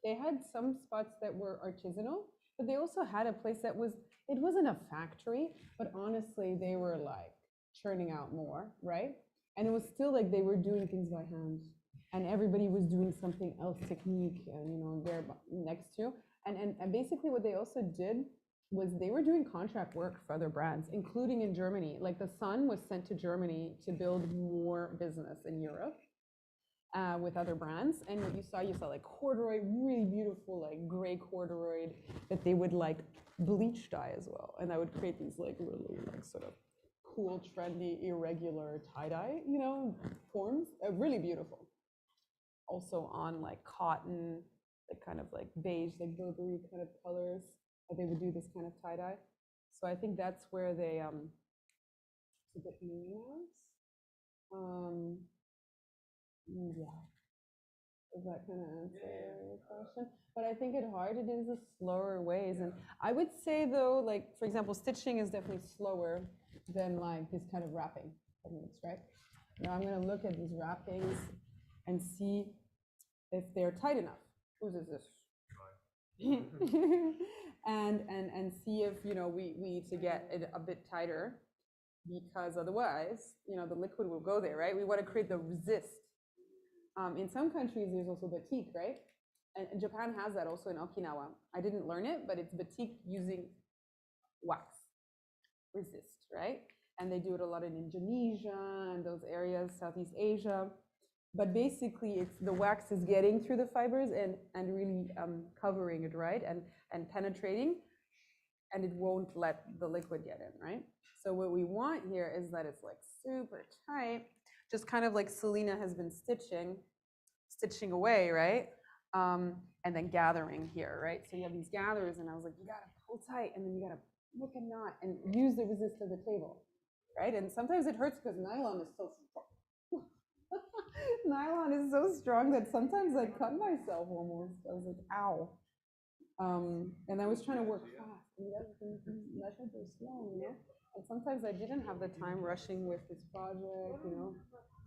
Speaker 2: They had some spots that were artisanal, but they also had a place that was, it wasn't a factory, but honestly, they were like churning out more, right? And it was still like they were doing things by hand. And everybody was doing something else, technique, and you know, there next to. And basically what they also did was they were doing contract work for other brands, including in Germany. Like the son was sent to Germany to build more business in Europe with other brands. And what you saw like corduroy, really beautiful, like gray corduroy that they would like bleach dye as well. And that would create these like really like sort of cool, trendy, irregular tie-dye, you know, forms, really beautiful. Also on like cotton, like kind of like beige, like Burberry kind of colors, that they would do this kind of tie-dye. So I think that's where they it's a bit nuanced. Yeah. Does that kind of answer your question? But I think at heart it is a slower ways. And I would say though, like for example, stitching is definitely slower than like this kind of wrapping techniques, right? Now I'm gonna look at these wrappings and see if they're tight enough. Whose is this? and see if, you know, we need to get it a bit tighter, because otherwise, you know, the liquid will go there, right? We want to create the resist. In some countries, there's also batik, right? And Japan has that also in Okinawa. I didn't learn it, but it's batik using wax resist, right? And they do it a lot in Indonesia and those areas, Southeast Asia. But basically, it's the wax is getting through the fibers and really covering it, right? And penetrating, and it won't let the liquid get in, right? So what we want here is that it's like super tight, just kind of like Selena has been stitching away, right? And then gathering here, right? So you have these gatherers, and I was like, you gotta pull tight, and then you gotta make a knot and use the resist of the table, right? And sometimes it hurts because nylon is so strong. Nylon is so strong that sometimes I cut myself almost. I was like, ow. And I was trying to work fast. And measures are slow, you know? And sometimes I didn't have the time rushing with this project, you know,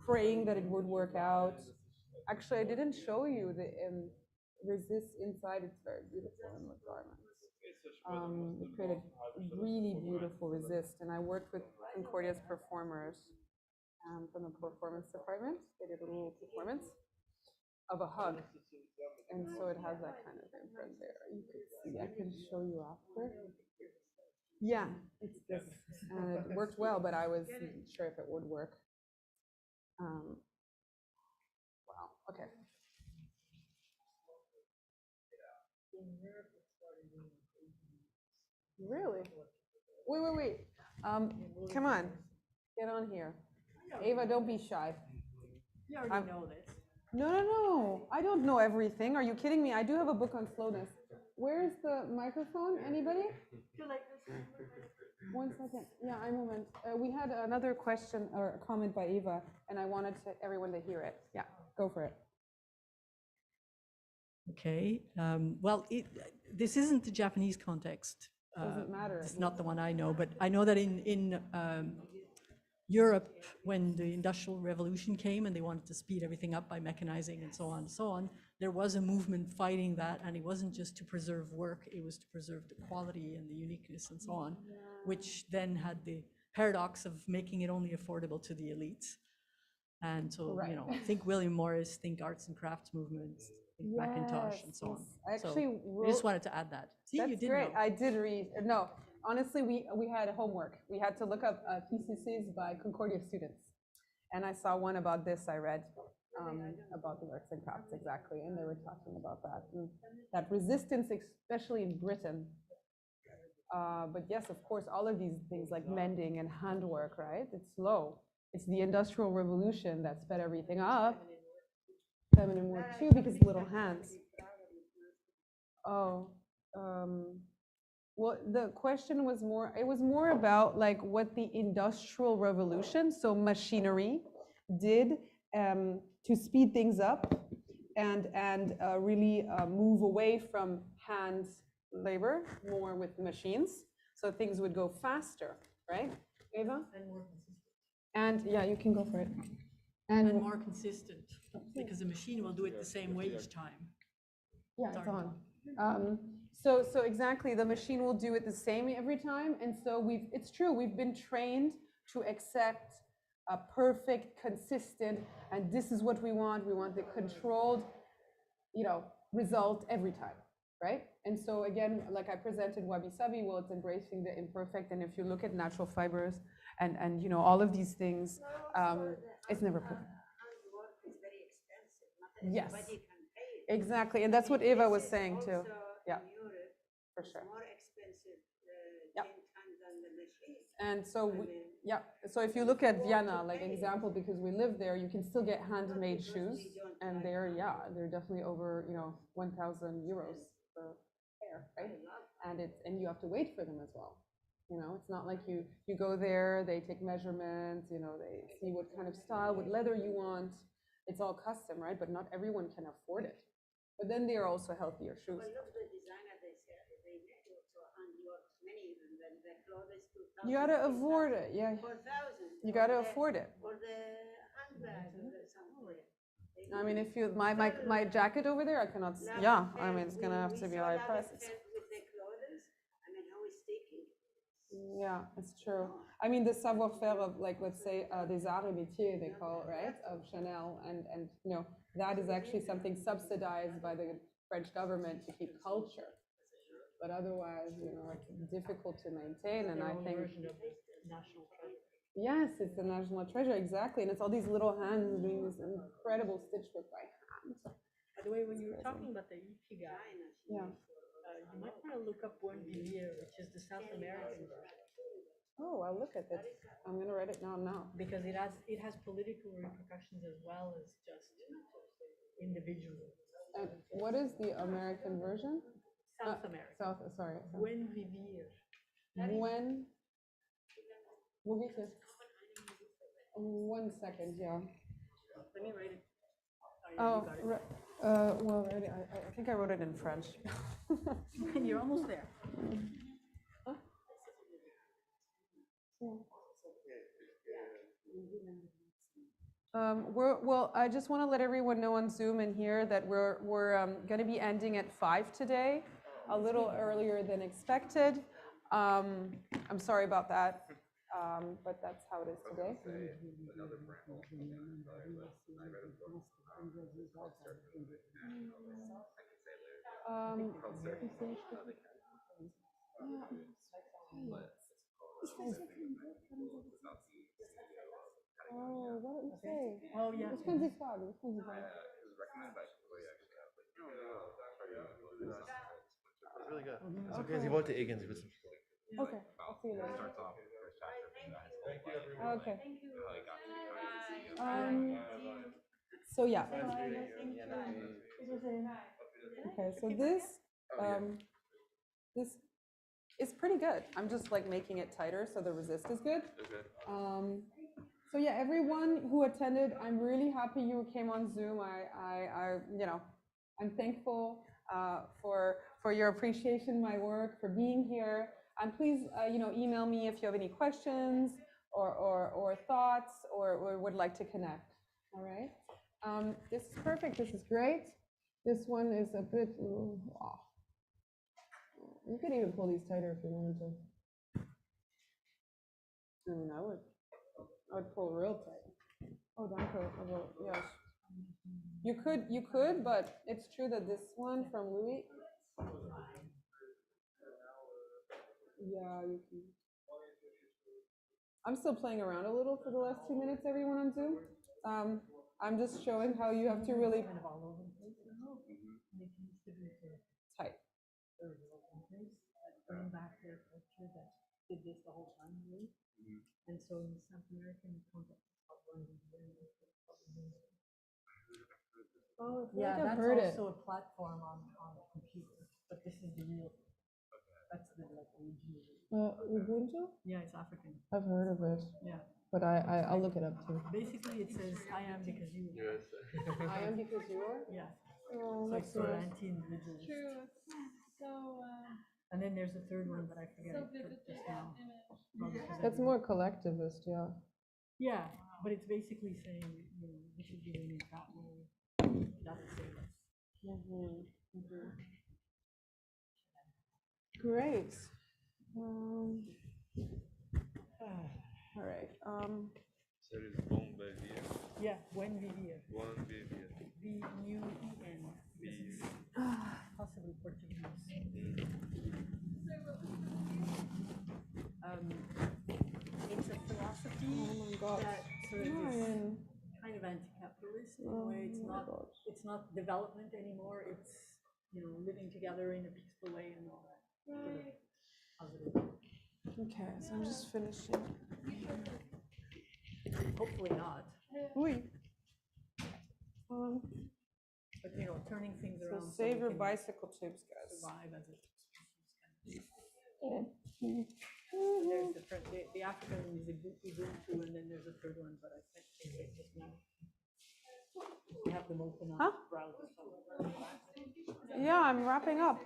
Speaker 2: praying that it would work out. Actually, I didn't show you the resist inside. It's very beautiful in the garments. We created really beautiful resist. And I worked with Concordia's performers. From the performance department. They did a little performance of a hug. And so it has that kind of imprint there. You could see, I can show you after. Yeah, it's this. And it worked well, but I wasn't sure if it would work. Wow, okay. Really? Wait. Come on, get on here. Ava, don't be shy.
Speaker 4: You already know this.
Speaker 2: No. I don't know everything. Are you kidding me? I do have a book on slowness. Where's the microphone? Anybody?
Speaker 4: You like this?
Speaker 2: 1 second. Yeah, a moment. We had another question or a comment by Eva, and I wanted everyone to hear it. Yeah, go for it.
Speaker 4: Okay. Well, this isn't the Japanese context.
Speaker 2: Doesn't matter.
Speaker 4: It's not the one I know, but I know that in Europe, when the Industrial Revolution came and they wanted to speed everything up by mechanizing and so on, there was a movement fighting that, and it wasn't just to preserve work, it was to preserve the quality and the uniqueness and so on, which then had the paradox of making it only affordable to the elites. And so,
Speaker 2: Right.
Speaker 4: think William Morris, think arts and crafts movements, think Macintosh and so on.
Speaker 2: I actually
Speaker 4: I just wanted to add that. See,
Speaker 2: That's
Speaker 4: you did
Speaker 2: great.
Speaker 4: know.
Speaker 2: I did read. No, honestly, we had homework. We had to look up theses by Concordia students. And I saw one about this I read, about the arts and crafts, exactly. And they were talking about that. And that resistance, especially in Britain. But yes, of course, all of these things like mending and handwork, right? It's slow. It's the Industrial Revolution that sped everything up. Feminine work too, because little hands. Oh, well, the question was it was more about like what the Industrial Revolution, so machinery, did to speed things up and really move away from hand labor, more with machines, so things would go faster, right, Eva?
Speaker 4: And more consistent.
Speaker 2: And yeah, you can go for it.
Speaker 4: And more consistent, because the machine will do it the same way each time.
Speaker 2: Yeah, it's on. So exactly, the machine will do it the same every time, and so it's true, we've been trained to accept a perfect, consistent, and this is what we want the controlled, result every time, right? And so again, like I presented Wabi Sabi, well, it's embracing the imperfect, and if you look at natural fibers and all of these things, it's never perfect.
Speaker 5: Handwork is very expensive. Not
Speaker 2: Yes.
Speaker 5: everybody can pay it.
Speaker 2: Exactly, and that's what Eva was saying too.
Speaker 5: Also,
Speaker 2: Yeah.
Speaker 5: in Europe,
Speaker 2: For
Speaker 5: it's
Speaker 2: sure.
Speaker 5: more expensive
Speaker 2: Yeah.
Speaker 5: 10 times than the machine.
Speaker 2: And so, yeah, so if you look at Vienna, like example, because we live there, you can still get handmade shoes, and they're definitely over, 1,000 euros per pair, right? And you have to wait for them as well. It's not like you go there, they take measurements, they see what kind of style, what leather you want. It's all custom, right? But not everyone can afford it. But then they are also healthier shoes.
Speaker 5: But look, the designer, they say they make also handwork, many even, when the clothes 2,000.
Speaker 2: You gotta afford it, yeah.
Speaker 5: 4,000.
Speaker 2: You gotta afford it.
Speaker 5: Or the handbag or something.
Speaker 2: I mean, if you my jacket over there, I cannot. Yeah, I mean, it's gonna have to be a high price.
Speaker 5: With the clothes, I mean, how is sticky?
Speaker 2: Yeah, it's true. I mean, the savoir-faire of, like, let's say, des arts et métiers, they call it, right, of Chanel, and that is actually something subsidized by the French government to keep culture. But otherwise, it's difficult to maintain, and I think.
Speaker 4: Version of the national treasure.
Speaker 2: Yes, it's the national treasure, exactly, and it's all these little hands doing this incredible stitch work by hand.
Speaker 4: By the way, when you were talking about the ikigai,
Speaker 2: Yeah.
Speaker 4: you might want to look up Buenvivir, which is the South American version,
Speaker 2: Oh, I'll look at it. I'm gonna write it down now.
Speaker 4: because it has political repercussions as well as just individual.
Speaker 2: And what is the American version?
Speaker 4: South America.
Speaker 2: Sorry.
Speaker 4: Buenvivir.
Speaker 2: When? We'll get to. 1 second, yeah.
Speaker 4: Let me write it.
Speaker 2: Oh,
Speaker 4: You got it.
Speaker 2: well, I think I wrote it in French.
Speaker 4: You're almost there.
Speaker 2: Well, I just want to let everyone know on Zoom and here that we're going to be ending at 5 today, a little earlier than expected. I'm sorry about that, but that's how it is today. Oh, what did you say?
Speaker 4: Oh, yeah.
Speaker 2: Which one's his father? Which one's his father?
Speaker 3: It's really good. It's okay. Sie wollte eh gehen, sie wissen.
Speaker 2: Okay, I'll see you later.
Speaker 9: Starts off the first chapter from the high school life.
Speaker 2: Okay.
Speaker 9: How he got to the
Speaker 2: So yeah. Okay, so this It's pretty good. I'm just like making it tighter so the resist is good.
Speaker 3: Okay.
Speaker 2: So yeah, everyone who attended, I'm really happy you came on Zoom. You know, I'm thankful for your appreciation of my work, for being here. And please, you know, email me if you have any questions or thoughts or would like to connect. All right. This is perfect. This is great. This one is a bit. Oh. You could even pull these tighter if you wanted to. I mean, I would pull real tight. Oh, danke. Also, yes. You could, but it's true that this one from Louis. Yeah, you can. I'm still playing around a little for the last 2 minutes, everyone on Zoom. I'm just showing how you have to really tight.
Speaker 4: Bring back their culture that did this the whole time, really. And so in South American context,
Speaker 2: Oh,
Speaker 4: yeah,
Speaker 2: like I've
Speaker 4: that's
Speaker 2: heard it.
Speaker 4: also a platform on a computer, but this is the real. That's the like original.
Speaker 2: Ubuntu?
Speaker 4: Yeah, it's African.
Speaker 2: I've heard of it.
Speaker 4: Yeah.
Speaker 2: But I'll look it up too.
Speaker 4: Basically, it says I am because you.
Speaker 3: Yes.
Speaker 2: I am because you are?
Speaker 4: Yeah.
Speaker 2: Oh,
Speaker 4: So
Speaker 2: that's
Speaker 4: it's for
Speaker 2: nice.
Speaker 4: anti-individualist.
Speaker 1: True. So,
Speaker 4: And then there's a third one, but I forget it just now. Probably 'cause I
Speaker 2: That's
Speaker 4: didn't-
Speaker 2: more collectivist, yeah.
Speaker 4: Yeah, but it's basically saying, you know, we should be leaning that way. That's the same.
Speaker 2: Great. All right.
Speaker 3: So it is bon vivir.
Speaker 4: Yeah, when vivir.
Speaker 3: Bon vivir.
Speaker 4: V-U-E-N. Possibly Portuguese. It's a philosophy
Speaker 2: Oh my God.
Speaker 4: that sort of is
Speaker 2: Ryan.
Speaker 4: kind of anti-capitalist in a
Speaker 2: Oh
Speaker 4: way.
Speaker 2: my God.
Speaker 4: It's not development anymore. It's, you know, living together in a peaceful way and all that. Sort of positive.
Speaker 2: Okay, so I'm just finishing.
Speaker 4: Hopefully not.
Speaker 2: Oui.
Speaker 4: But you know, turning things
Speaker 2: So
Speaker 4: around.
Speaker 2: save
Speaker 4: we
Speaker 2: your
Speaker 4: can
Speaker 2: bicycle tips, guys.
Speaker 4: survive as a species. There's the African is Ubuntu, and then there's a third one, but I can't think of it just now. We have them open on browser.
Speaker 2: Yeah, I'm wrapping up.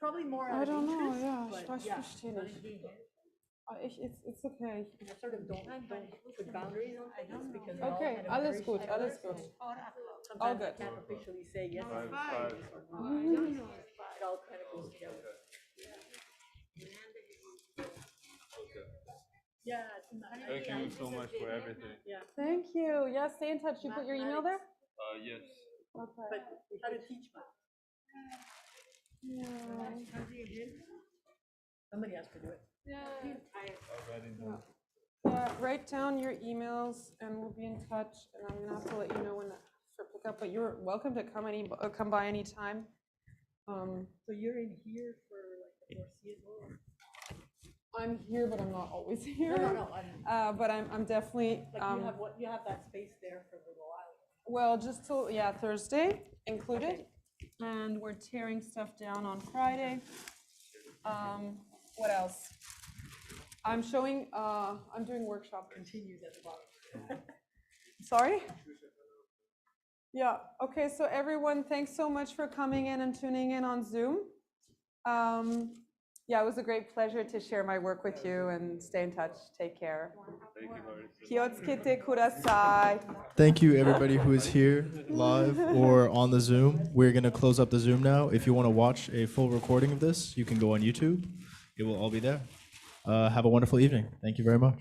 Speaker 4: Probably more.
Speaker 2: I
Speaker 4: out of
Speaker 2: don't know,
Speaker 4: interest,
Speaker 2: ja,
Speaker 4: but
Speaker 2: ich weiß,
Speaker 4: yeah.
Speaker 2: verstehe nicht. It's okay.
Speaker 4: I sort of don't put boundaries on things because we all
Speaker 2: Okay,
Speaker 4: kind of
Speaker 2: alles
Speaker 4: vary
Speaker 2: gut,
Speaker 4: from each other,
Speaker 2: alles
Speaker 4: so
Speaker 2: gut.
Speaker 4: sometimes
Speaker 2: All
Speaker 4: I
Speaker 2: good.
Speaker 4: can't officially say yes,
Speaker 3: Fine,
Speaker 4: it's
Speaker 3: fine.
Speaker 4: this or not. It all kind of goes together.
Speaker 3: Okay.
Speaker 4: Yeah, it's nice.
Speaker 3: Thank you so much for everything.
Speaker 4: Yeah,
Speaker 2: Thank you. Yeah, stay in touch. You put your email there?
Speaker 3: Yes.
Speaker 2: Okay.
Speaker 4: but how to teach math? Somebody has to do it.
Speaker 3: Already done.
Speaker 2: Yeah, write down your emails and we'll be in touch. And I'm gonna have to let you know when for pickup. But you're welcome to come by anytime.
Speaker 4: So you're in here for like the foreseeable?
Speaker 2: I'm here, but I'm not always here.
Speaker 4: No.
Speaker 2: But I'm definitely.
Speaker 4: Like you have that space there for a little while.
Speaker 2: Well, just till Thursday included, and we're tearing stuff down on Friday. What else? I'm showing. I'm doing workshop.
Speaker 4: Continues at the bottom.
Speaker 2: Sorry. Yeah. Okay. So everyone, thanks so much for coming in and tuning in on Zoom. Yeah, it was a great pleasure to share my work with you and stay in touch. Take care.
Speaker 3: Thank you, Larissa.
Speaker 2: Kyotsukete kudasai.
Speaker 8: Thank you, everybody who is here live or on the Zoom. We're going to close up the Zoom now. If you want to watch a full recording of this, you can go on YouTube. It will all be there. Have a wonderful evening. Thank you very much.